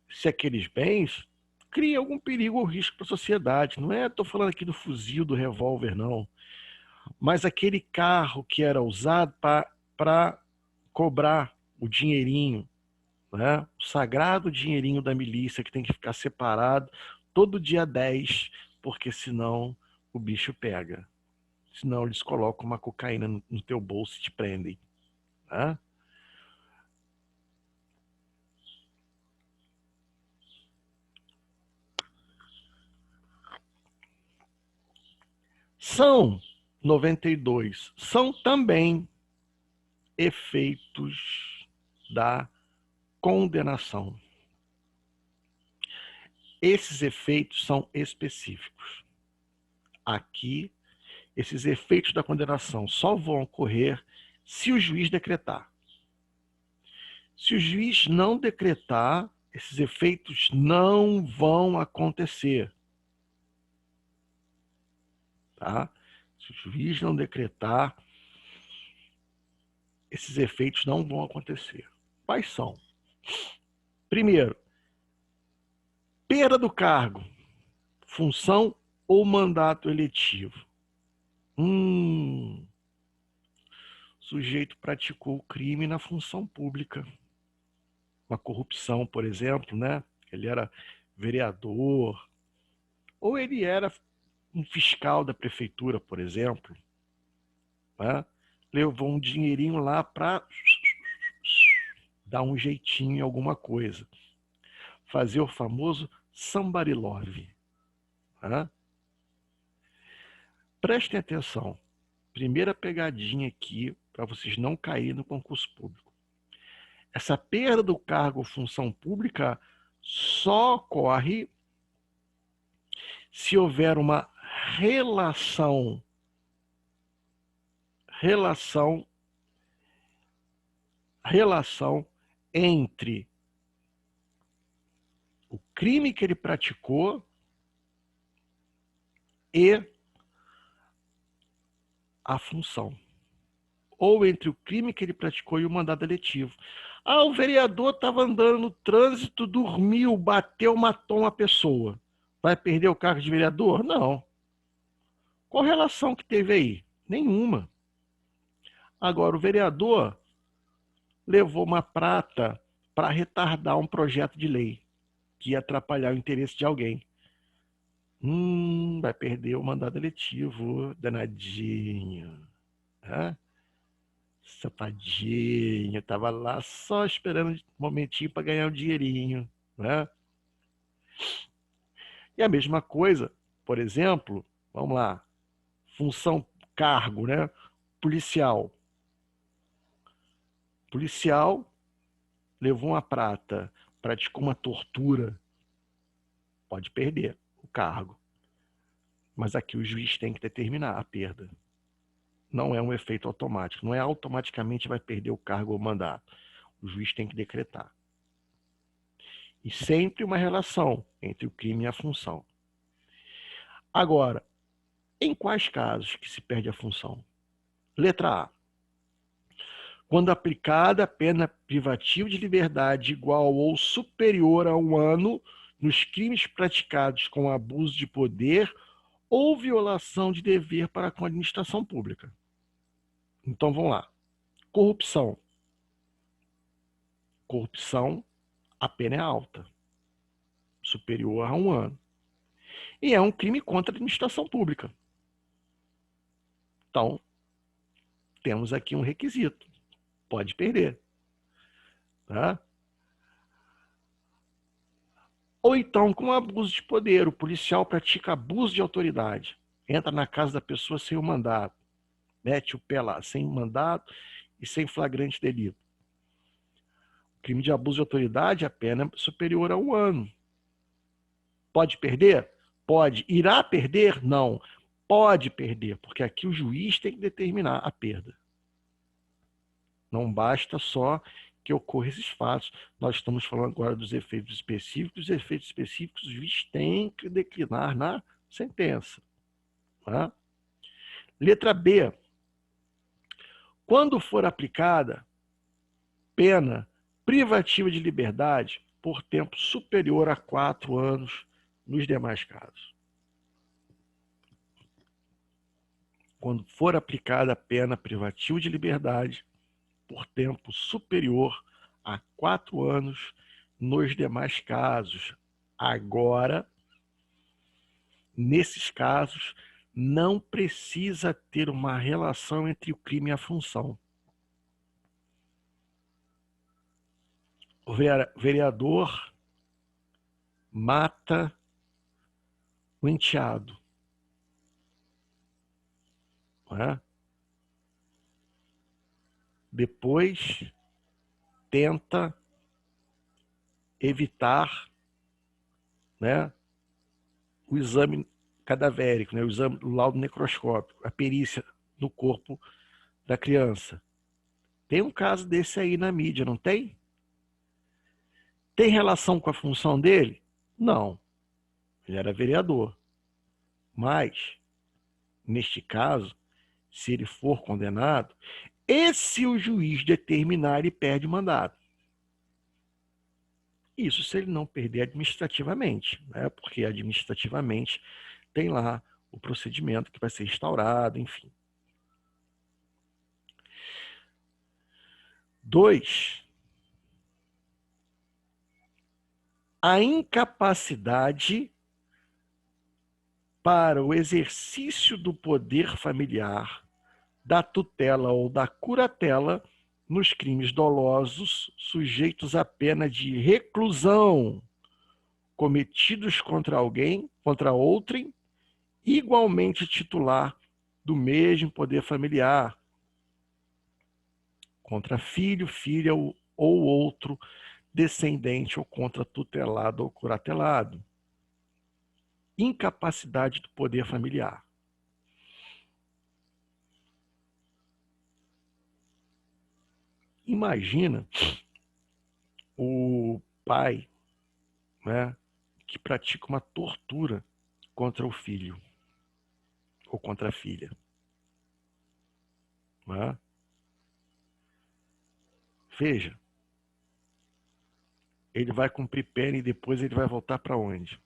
se aqueles bens criam algum perigo ou risco para a sociedade. Não estou falando aqui do fuzil, do revólver, não. Mas aquele carro que era usado para cobrar o dinheirinho, né? O sagrado dinheirinho da milícia que tem que ficar separado todo dia 10, porque senão o bicho pega. Senão eles colocam uma cocaína no teu bolso e te prendem. Né? São 92. São também efeitos da condenação. Esses efeitos são específicos. Aqui, esses efeitos da condenação só vão ocorrer se o juiz decretar. Se o juiz não decretar, esses efeitos não vão acontecer. Tá? Se o juiz não decretar, esses efeitos não vão acontecer. Quais são? Primeiro, perda do cargo, função ou mandato eletivo. O sujeito praticou o crime na função pública. Uma corrupção, por exemplo, né? Ele era vereador, ou ele era um fiscal da prefeitura, por exemplo, né? Levou um dinheirinho lá para dar um jeitinho em alguma coisa. fazer o famoso somebody love. Tá? Prestem atenção. Primeira pegadinha aqui para vocês não caírem no concurso público. Essa perda do cargo ou função pública só ocorre se houver uma relação entre o crime que ele praticou e a função. Ou entre o crime que ele praticou e o mandado eletivo. Ah, o vereador estava andando no trânsito, dormiu, bateu, matou uma pessoa. Vai perder o cargo de vereador? Não. Qual relação que teve aí? Nenhuma. Agora, o vereador levou uma prata para retardar um projeto de lei que ia atrapalhar o interesse de alguém. Vai perder o mandado eletivo, danadinho. Safadinho, estava lá só esperando um momentinho para ganhar um dinheirinho. Né? E a mesma coisa, por exemplo, vamos lá, função, cargo, né? Policial. Policial levou uma prata, praticou uma tortura, pode perder o cargo. Mas aqui o juiz tem que determinar a perda. Não é um efeito automático, não é automaticamente vai perder o cargo ou mandato. O juiz tem que decretar. E sempre uma relação entre o crime e a função. Agora, em quais casos que se perde a função? Letra A. Quando aplicada a pena privativa de liberdade igual ou superior a 1 ano nos crimes praticados com abuso de poder ou violação de dever para com a administração pública. Então, vamos lá. Corrupção. Corrupção, a pena é alta. Superior a 1 ano. E é um crime contra a administração pública. Então, temos aqui um requisito. Pode perder. Tá? Ou então, com abuso de poder, o policial pratica abuso de autoridade. Entra na casa da pessoa sem o mandato. Mete o pé lá, sem mandato e sem flagrante delito. Crime de abuso de autoridade, a pena é superior a 1 ano. Pode perder? Pode. Irá perder? Não. Pode perder, porque aqui o juiz tem que determinar a perda. Não basta só que ocorra esses fatos. Nós estamos falando agora dos efeitos específicos. Os efeitos específicos o juiz tem que declinar na sentença. Tá? Letra B. Quando for aplicada pena privativa de liberdade por tempo superior a 4 anos nos demais casos. Quando for aplicada a pena privativa de liberdade por tempo superior a 4 anos nos demais casos. Agora, nesses casos, não precisa ter uma relação entre o crime e a função. O vereador mata o enteado. Não é? Depois tenta evitar, né, o exame cadavérico, né, o laudo necroscópico, a perícia no corpo da criança. Tem um caso desse aí na mídia, não tem? Tem relação com a função dele? Não. Ele era vereador. Mas, neste caso, se ele for condenado, e se o juiz determinar, ele perde o mandato. Isso se ele não perder administrativamente, né? Porque administrativamente tem lá o procedimento que vai ser instaurado, enfim. 2. A incapacidade para o exercício do poder familiar, da tutela ou da curatela nos crimes dolosos sujeitos à pena de reclusão cometidos contra alguém, contra outrem, igualmente titular do mesmo poder familiar, contra filho, filha ou outro descendente, ou contra tutelado ou curatelado. Incapacidade do poder familiar. Imagina o pai, né, que pratica uma tortura contra o filho ou contra a filha. Né? Veja, ele vai cumprir pena e depois ele vai voltar para onde?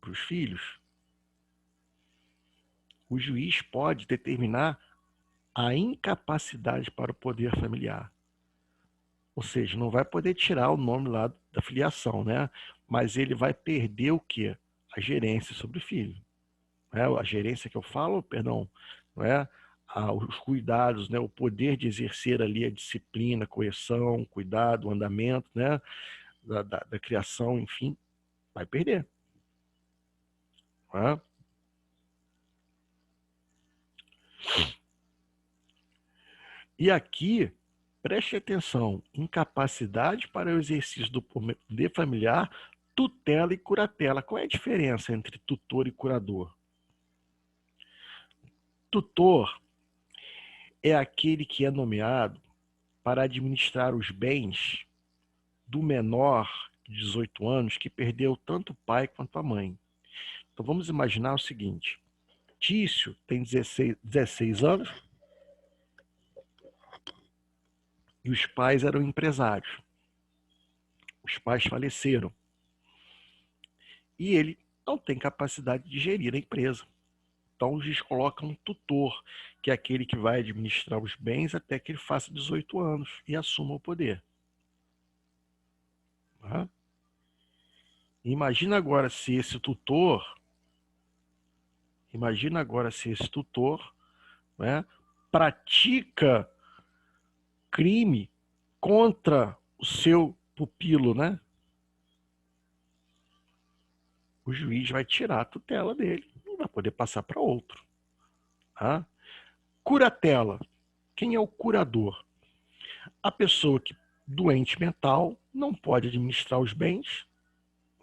Para os filhos. O juiz pode determinar a incapacidade para o poder familiar. Ou seja, não vai poder tirar o nome lá da filiação, né? Mas ele vai perder o quê? A gerência sobre o filho. Né? A gerência que eu falo, perdão, não é? Os cuidados, né? O poder de exercer ali a disciplina, a correção, cuidado, o andamento, né? Da criação, enfim, vai perder. Não é? E aqui, preste atenção, incapacidade para o exercício do poder familiar, tutela e curatela. Qual é a diferença entre tutor e curador? Tutor é aquele que é nomeado para administrar os bens do menor de 18 anos que perdeu tanto o pai quanto a mãe. Então vamos imaginar o seguinte, Tício tem 16 anos e os pais eram empresários. Os pais faleceram. E ele não tem capacidade de gerir a empresa. Então, eles colocam um tutor, que é aquele que vai administrar os bens até que ele faça 18 anos e assuma o poder. Tá? Imagina agora se esse tutor, né, pratica crime contra o seu pupilo, né? O juiz vai tirar a tutela dele, não vai poder passar para outro. Tá? Curatela. Quem é o curador? A pessoa que, doente mental, não pode administrar os bens,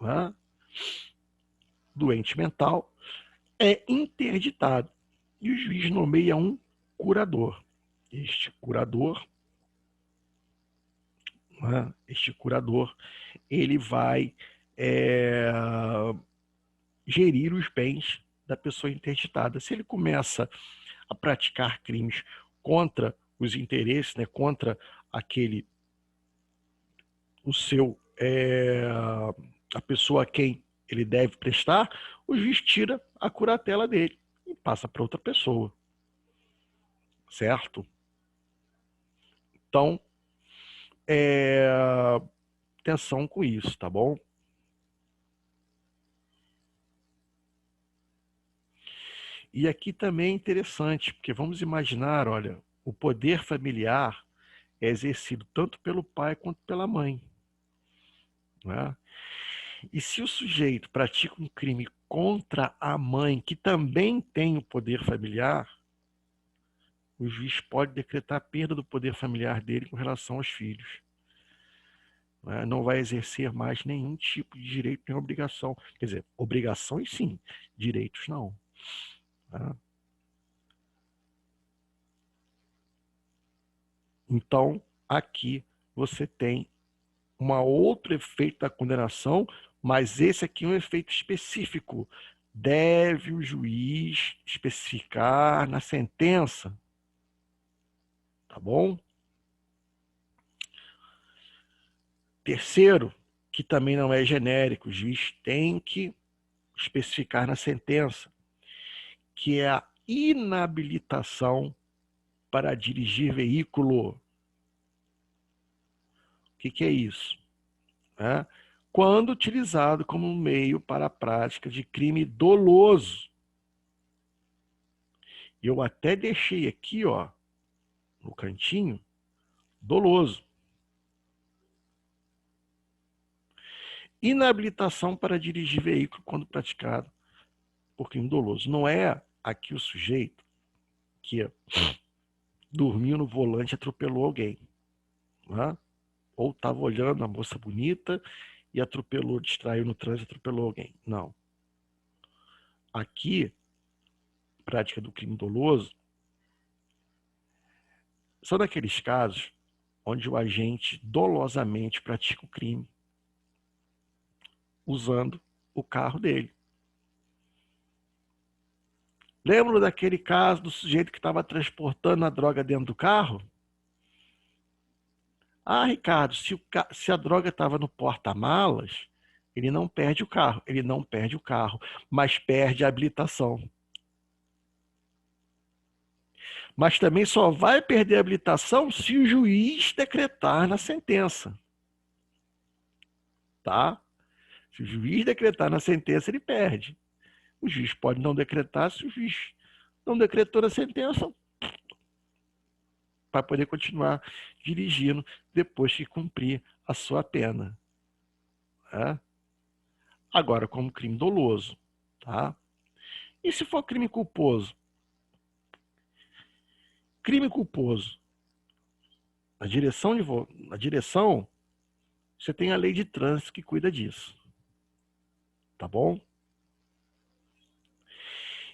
né? Doente mental, é interditado. E o juiz nomeia um curador. Este curador, né? Ele vai gerir os bens da pessoa interditada. Se ele começa a praticar crimes contra os interesses, né, contra a pessoa a quem ele deve prestar, o juiz tira a curatela dele e passa para outra pessoa. Certo? Então, atenção com isso, tá bom? E aqui também é interessante, porque vamos imaginar, olha, o poder familiar é exercido tanto pelo pai quanto pela mãe. Né? E se o sujeito pratica um crime contra a mãe, que também tem o poder familiar, o juiz pode decretar a perda do poder familiar dele com relação aos filhos. Né? Não vai exercer mais nenhum tipo de direito nem obrigação. Quer dizer, obrigações sim, direitos não. Tá? Então, aqui você tem um outro efeito da condenação, mas esse aqui é um efeito específico. Deve o juiz especificar na sentença. Tá bom? Terceiro, que também não é genérico, o juiz tem que especificar na sentença, que é a inabilitação para dirigir veículo. O que é isso? Quando utilizado como meio para a prática de crime doloso. Eu até deixei aqui, ó, no cantinho, doloso. inabilitação para dirigir veículo quando praticado por crime doloso. Não é aqui o sujeito que dormiu no volante e atropelou alguém, né? Ou estava olhando a moça bonita e atropelou, distraiu no trânsito e atropelou alguém. Não. Aqui, prática do crime doloso, são daqueles casos onde o agente dolosamente pratica o crime usando o carro dele. Lembra daquele caso do sujeito que estava transportando a droga dentro do carro? Ah, Ricardo, se a droga estava no porta-malas, ele não perde o carro. Ele não perde o carro, mas perde a habilitação. Mas também só vai perder a habilitação se o juiz decretar na sentença. Tá? Se o juiz decretar na sentença, ele perde. O juiz pode não decretar, se o juiz não decretou na sentença, vai poder continuar dirigindo depois que cumprir a sua pena. Tá? Agora, como crime doloso. Tá? E se for crime culposo? Crime culposo. Na direção, você tem a lei de trânsito que cuida disso. Tá bom?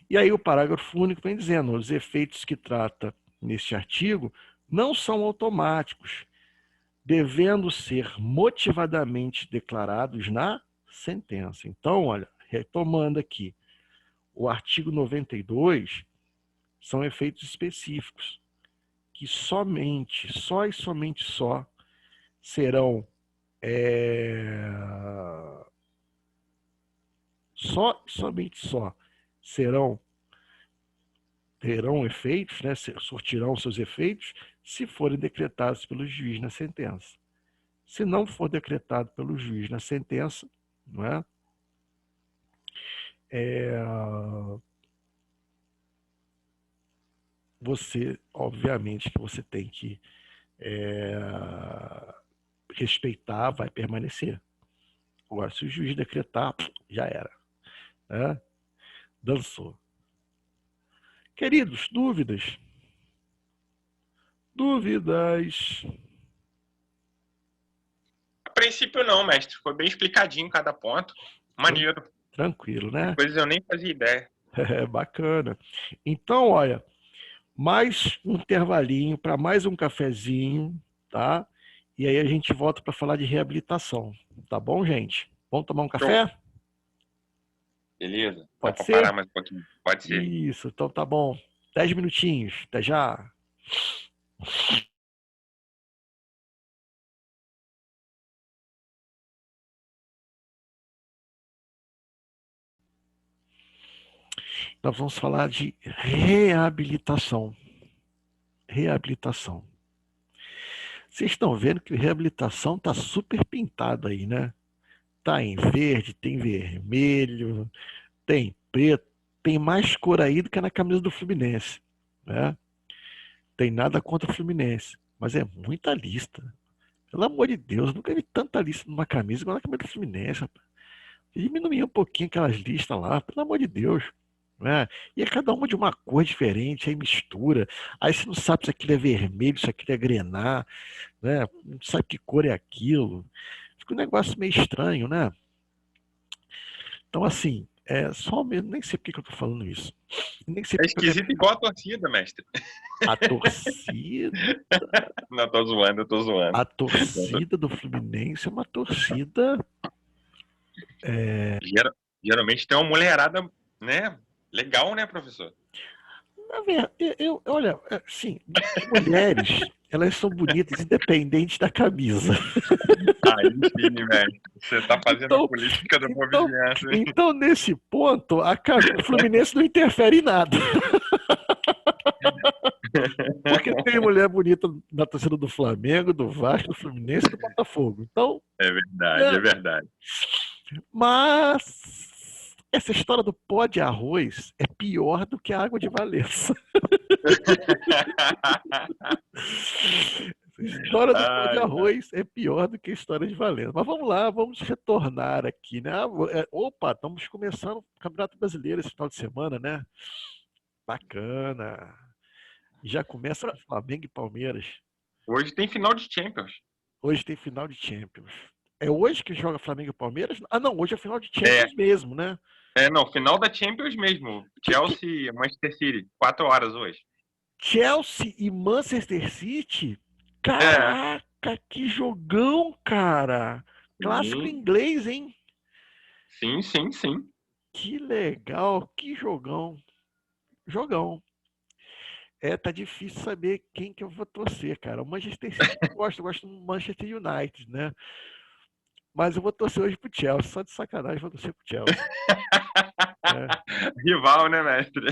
E aí o parágrafo único vem dizendo, os efeitos que trata neste artigo não são automáticos, devendo ser motivadamente declarados na sentença. Então, olha, retomando aqui, o artigo 92 são efeitos específicos, que somente serão terão efeitos, né, surtirão seus efeitos, se forem decretados pelo juiz na sentença. Se não for decretado pelo juiz na sentença, não é? Você, obviamente, que você tem que respeitar, vai permanecer. Agora, se o juiz decretar, já era. Né? Dançou. Queridos, dúvidas? Dúvidas? A princípio não, mestre. Foi bem explicadinho cada ponto. Maneiro. Tranquilo, né? Coisas eu nem fazia ideia. Bacana. Então, olha, mais um intervalinho para mais um cafezinho, tá? E aí a gente volta para falar de reabilitação. Tá bom, gente? Vamos tomar um café? Beleza. Pode Dá ser? pra parar mais um pouquinho. Pode ser. Isso, então tá bom. 10 minutinhos. Até já. Nós vamos falar de reabilitação. Reabilitação. Vocês estão vendo que reabilitação está super pintado aí, né? Tá em verde, tem vermelho, tem preto, tem mais cor aí do que na camisa do Fluminense, né? Tem nada contra o Fluminense, mas é muita lista. Pelo amor de Deus, nunca vi tanta lista numa camisa igual na camisa do Fluminense, rapaz. Diminuir um pouquinho aquelas listas lá, pelo amor de Deus. Né? E é cada uma de uma cor diferente, aí mistura. Aí você não sabe se aquilo é vermelho, se aquilo é grená, né? Não sabe que cor é aquilo. Fica um negócio meio estranho, né? Então, assim, só mesmo, nem sei por que eu tô falando isso. Nem sei É esquisito igual a torcida, mestre. A torcida. Não, tô zoando, eu tô zoando. A torcida do Fluminense é uma torcida. Geralmente tem uma mulherada, né? Legal, né, professor? Na verdade, olha, assim, mulheres, elas são bonitas independente da camisa. Aí sim, velho. Você tá fazendo a política da boa vizinhança. Então, nesse ponto, o Fluminense não interfere em nada. Porque tem mulher bonita na torcida do Flamengo, do Vasco, do Fluminense e do Botafogo. Então, É verdade, é verdade. Mas essa história do pó de arroz é pior do que a água de Valença. História do pão de Ai, arroz é pior do que a história de Valença. Mas vamos lá, vamos retornar aqui, né? Opa, estamos começando o Campeonato Brasileiro esse final de semana, né? Bacana. Já começa com Flamengo e Palmeiras. hoje tem final de Champions. Hoje tem final de Champions. É hoje que joga Flamengo e Palmeiras? Ah, não, hoje é final de É. Champions mesmo, né? Não, final da Champions mesmo. Chelsea, Manchester City, 4 horas hoje. Chelsea e Manchester City? Caraca, que jogão, cara! Clássico Sim. inglês, hein? Sim, sim, sim. Que legal, que jogão. Jogão. Tá difícil saber quem que eu vou torcer, cara. O Manchester City eu gosto do Manchester United, né? Mas eu vou torcer hoje pro Chelsea, só de sacanagem vou torcer pro Chelsea. Rival, né, mestre?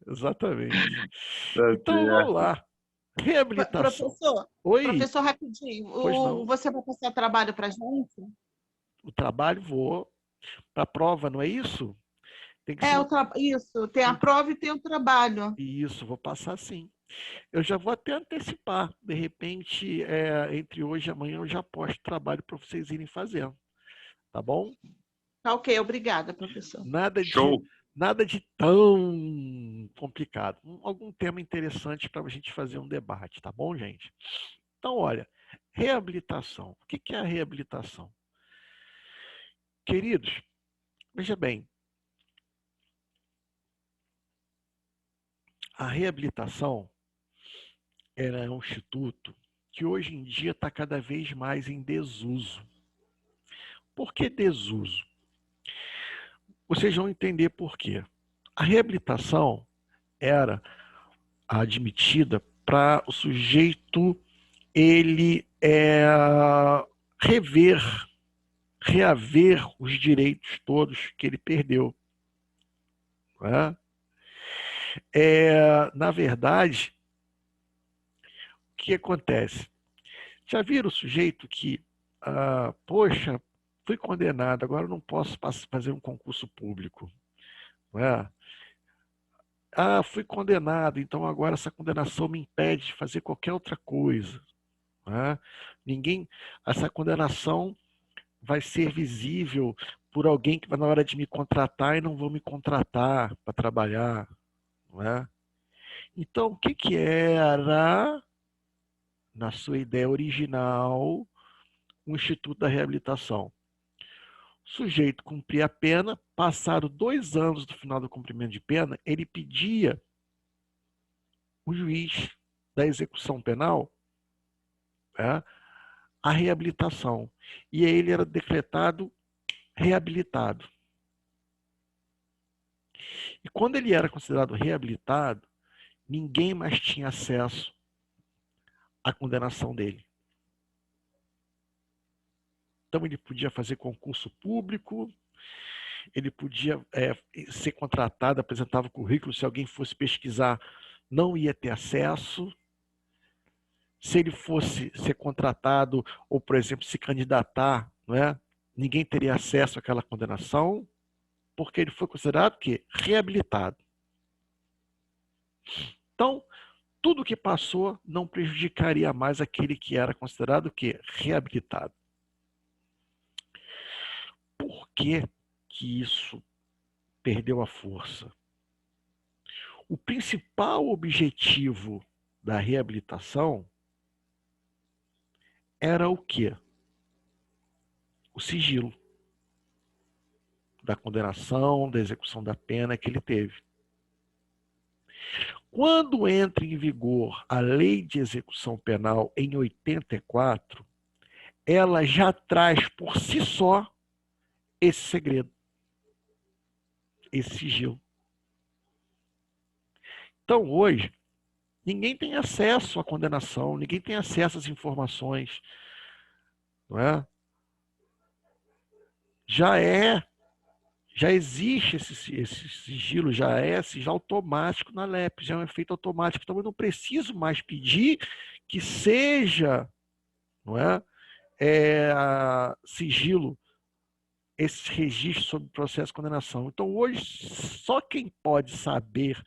Exatamente. Tá Então certo. vamos lá. Reabilitação. Oi, Professor, rapidinho. Pois não. Você vai passar trabalho para a gente? o trabalho vou para a prova, não é isso? Tem que ser... Isso. Tem a prova e tem o trabalho. Isso, vou passar sim. Eu já vou até antecipar. De repente, entre hoje e amanhã, eu já posto trabalho para vocês irem fazendo. Tá bom? Tá ok, obrigada, professor. Nada de tão complicado. Algum tema interessante para a gente fazer um debate, tá bom, gente? Então, olha, reabilitação. O que é a reabilitação? Queridos, veja bem, a reabilitação é um instituto que hoje em dia está cada vez mais em desuso. Por que desuso? Vocês vão entender por quê. A reabilitação era admitida para o sujeito ele reaver os direitos todos que ele perdeu. Né? Na verdade, o que acontece? Já viram o sujeito que, poxa, fui condenado, agora não posso fazer um concurso público. Não é? Fui condenado, então agora essa condenação me impede de fazer qualquer outra coisa. Não é? Essa condenação vai ser visível por alguém que vai na hora de me contratar e não vão me contratar para trabalhar. Não é? Então, o que era, na sua ideia original, o Instituto da Reabilitação? O sujeito cumpria a pena, passaram 2 anos do final do cumprimento de pena, ele pedia o juiz da execução penal a reabilitação. E aí ele era decretado reabilitado. E quando ele era considerado reabilitado, ninguém mais tinha acesso à condenação dele. Então ele podia fazer concurso público, ele podia ser contratado, apresentava o currículo, se alguém fosse pesquisar, não ia ter acesso. Se ele fosse ser contratado ou, por exemplo, se candidatar, não é? Ninguém teria acesso àquela condenação, porque ele foi considerado que reabilitado. Então, tudo que passou não prejudicaria mais aquele que era considerado que reabilitado. Por que isso perdeu a força? O principal objetivo da reabilitação era o quê? O sigilo da condenação, da execução da pena que ele teve. Quando entra em vigor a Lei de Execução Penal em 84, ela já traz por si só esse segredo, esse sigilo. Então, hoje, ninguém tem acesso à condenação, ninguém tem acesso às informações. Não é? Já existe esse sigilo, já é sigilo automático na LEP, já é um efeito automático. Então, eu não preciso mais pedir que seja, não é, sigilo esse registro sobre o processo de condenação. Então, hoje, só quem pode saber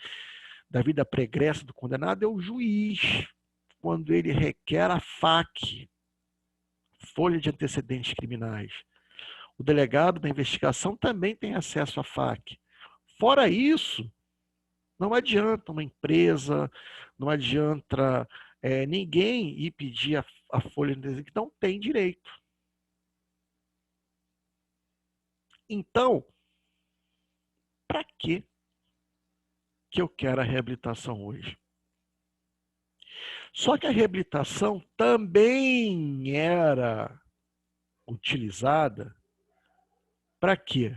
da vida pregressa do condenado é o juiz. quando ele requer a FAQ, folha de antecedentes criminais. O delegado da investigação também tem acesso à FAQ. Fora isso, não adianta uma empresa, não adianta ninguém ir pedir a folha de antecedentes que não tem direito. Então, para que eu quero a reabilitação hoje? Só que a reabilitação também era utilizada para quê?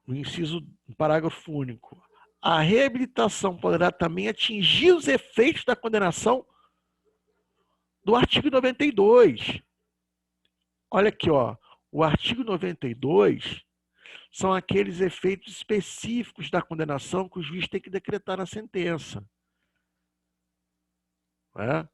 No parágrafo único. A reabilitação poderá também atingir os efeitos da condenação do artigo 92. Olha aqui, ó, o artigo 92 são aqueles efeitos específicos da condenação que o juiz tem que decretar na sentença. Não é?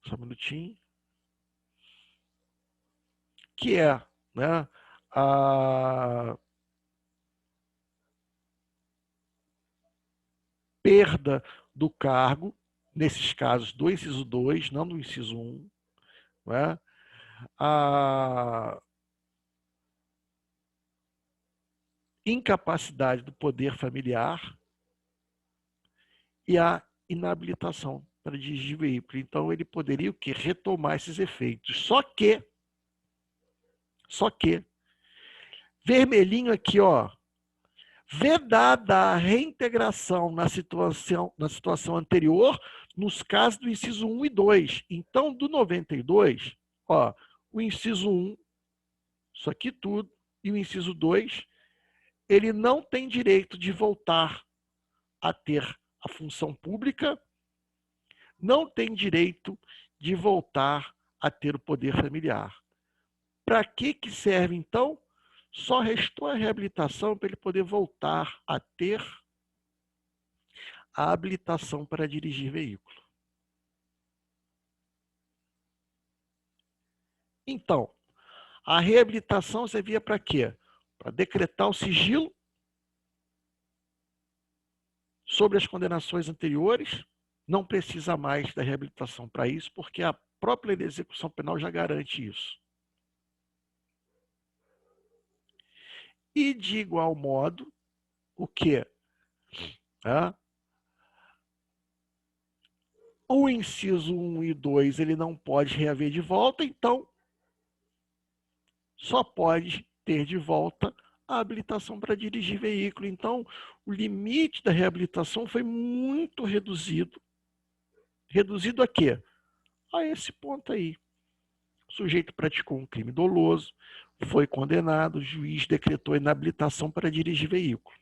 Só um minutinho. Que é, né, a perda do cargo, nesses casos do inciso 2, não do inciso 1, não é? A incapacidade do poder familiar e a inabilitação para dirigir veículo. Então, ele poderia o quê? Retomar esses efeitos. Só que, vermelhinho aqui, ó, vedada a reintegração na situação anterior, nos casos do inciso 1 e 2. Então, do 92, ó, o inciso 1, isso aqui tudo, e o inciso 2, ele não tem direito de voltar a ter a função pública, não tem direito de voltar a ter o poder familiar. Para que serve, então? Só restou a reabilitação para ele poder voltar a ter a habilitação para dirigir veículo. Então, a reabilitação servia para quê? Para decretar o sigilo sobre as condenações anteriores. Não precisa mais da reabilitação para isso, porque a própria lei de execução penal já garante isso. E, de igual modo, o quê? O inciso 1 e 2 ele não pode reaver de volta, então só pode ter de volta a habilitação para dirigir veículo. Então, o limite da reabilitação foi muito reduzido. Reduzido a quê? A esse ponto aí. O sujeito praticou um crime doloso, foi condenado, o juiz decretou a inabilitação para dirigir veículo.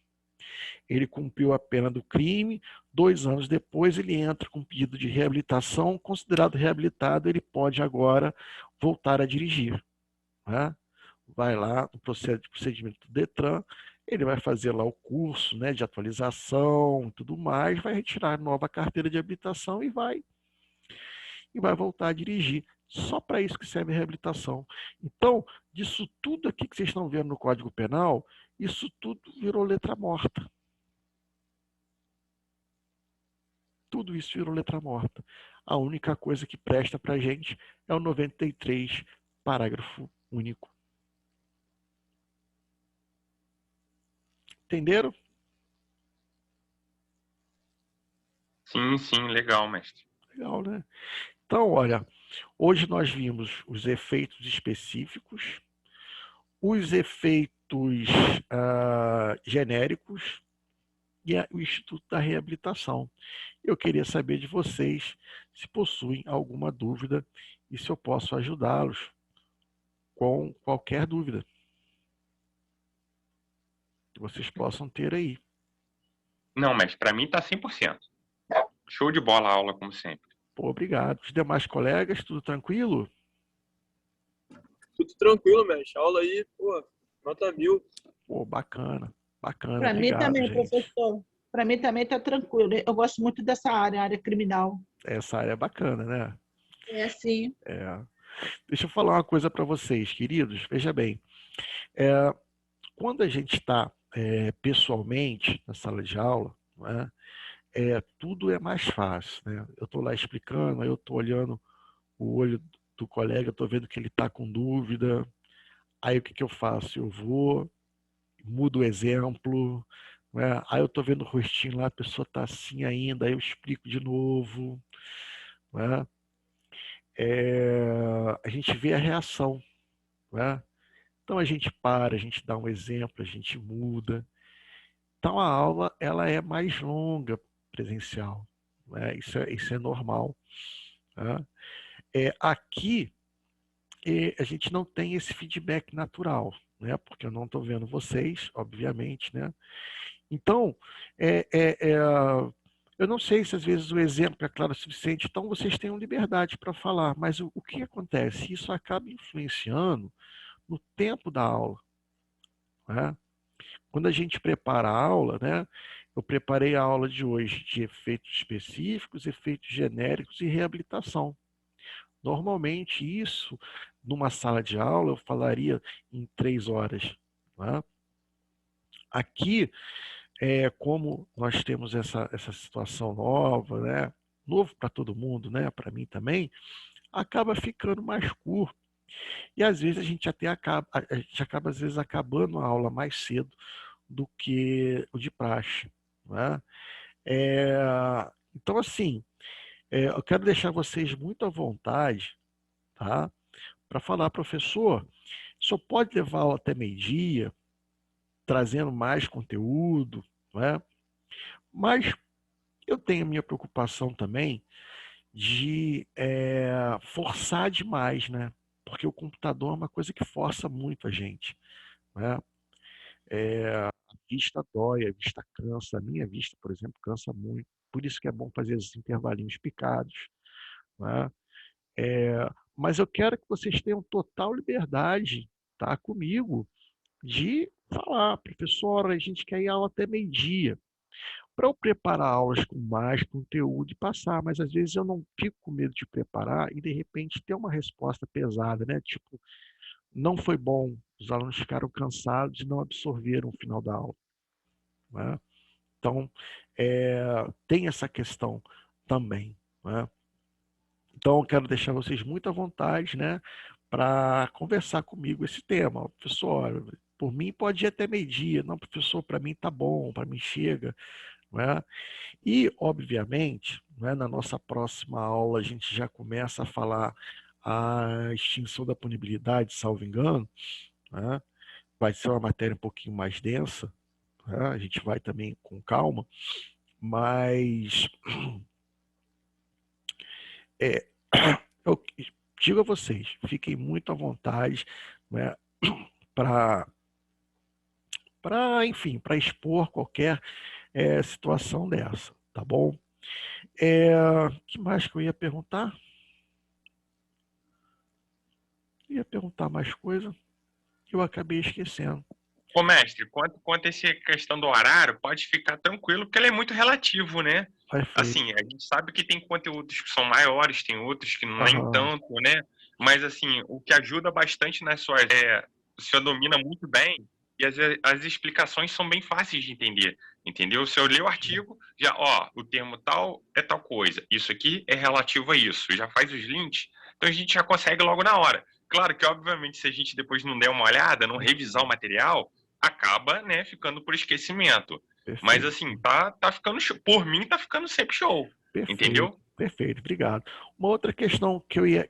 Ele cumpriu a pena do crime, 2 anos depois ele entra com pedido de reabilitação, considerado reabilitado, ele pode agora voltar a dirigir. Né? Vai lá no procedimento do Detran, ele vai fazer lá o curso, né, de atualização e tudo mais, vai retirar a nova carteira de habilitação e vai voltar a dirigir. Só para isso que serve a reabilitação. Então, disso tudo aqui que vocês estão vendo no Código Penal, isso tudo virou letra morta. Tudo isso virou letra morta. A única coisa que presta para a gente é o 93, parágrafo único. Entenderam? Sim, sim, legal, mestre. Legal, né? Então, olha, hoje nós vimos os efeitos específicos, os efeitos genéricos e o Instituto da Reabilitação. Eu queria saber de vocês se possuem alguma dúvida e se eu posso ajudá-los com qualquer dúvida que vocês possam ter aí. Não, mestre, para mim tá 100%. Show de bola a aula, como sempre. Pô, obrigado. Os demais colegas, tudo tranquilo? Tudo tranquilo, mestre. Aula aí, pô, nota 1000. Pô, bacana, bacana. Para mim Obrigado, também, gente. professor. Para mim também está tranquilo. Eu gosto muito dessa área criminal. Essa área é bacana, né? É assim. É. Deixa eu falar uma coisa para vocês, queridos. Veja bem, é, quando a gente está pessoalmente na sala de aula, não é? Tudo é mais fácil, né? Eu estou lá explicando, aí eu estou olhando o olho do colega, eu estou vendo que ele está com dúvida. Aí o que eu faço? Eu vou, mudo o exemplo, né? Aí eu estou vendo o rostinho lá, a pessoa está assim ainda, aí eu explico de novo, né? A gente vê a reação, né? Então a gente para, a gente dá um exemplo, a gente muda. Então a aula ela é mais longa presencial, né? Isso é normal, né? Aqui a gente não tem esse feedback natural, né? Porque eu não estou vendo vocês, obviamente, né? Então, eu não sei se às vezes o exemplo é claro o suficiente, então vocês tenham liberdade para falar, mas o que acontece? Isso acaba influenciando no tempo da aula, né? Quando a gente prepara a aula, né? Eu preparei a aula de hoje de efeitos específicos, efeitos genéricos e reabilitação. Normalmente isso, numa sala de aula, eu falaria em 3 horas, né? Aqui, como nós temos essa situação nova, né? Novo para todo mundo, né? Para mim também, acaba ficando mais curto. E às vezes a gente acaba às vezes acabando a aula mais cedo do que o de praxe, né? Então, assim, eu quero deixar vocês muito à vontade, tá? Para falar, professor, só pode levar aula até meio-dia, trazendo mais conteúdo, né? Mas eu tenho a minha preocupação também de forçar demais, né? Porque o computador é uma coisa que força muito a gente, né? A vista dói, a vista cansa. A minha vista, por exemplo, cansa muito. Por isso que é bom fazer esses intervalinhos picados, né? Mas eu quero que vocês tenham total liberdade, tá, comigo, de falar, professora, a gente quer ir aula até meio-dia, para eu preparar aulas com mais conteúdo e passar, mas às vezes eu não fico com medo de preparar e de repente ter uma resposta pesada, né? Tipo, não foi bom, os alunos ficaram cansados e não absorveram o final da aula, né? Então, tem essa questão também, né? Então, eu quero deixar vocês muito à vontade, né, para conversar comigo esse tema. Professor, por mim pode ir até meio-dia. Não, professor, para mim tá bom, para mim chega, né? E, obviamente, né, na nossa próxima aula a gente já começa a falar a extinção da punibilidade, salvo engano, né? Vai ser uma matéria um pouquinho mais densa, né? A gente vai também com calma, mas eu digo a vocês, fiquem muito à vontade, né, para, enfim, para expor qualquer situação dessa, tá bom? Que mais que eu ia perguntar? Ia perguntar mais coisa, eu acabei esquecendo. Ô, mestre, quanto a essa questão do horário, pode ficar tranquilo, porque ele é muito relativo, né? Perfeito. Assim, a gente sabe que tem conteúdos que são maiores, tem outros que nem Aham. tanto, né? Mas, assim, o que ajuda bastante nas suas... o senhor domina muito bem e as explicações são bem fáceis de entender, entendeu? Se eu ler o artigo, já, ó, o termo tal é tal coisa, isso aqui é relativo a isso, já faz os links, então a gente já consegue logo na hora. Claro que, obviamente, se a gente depois não der uma olhada, não revisar o material, acaba, né, ficando por esquecimento. Perfeito. Mas assim, tá ficando show. Por mim, tá ficando sempre show. Perfeito. Entendeu? Perfeito, obrigado. Uma outra questão que eu ia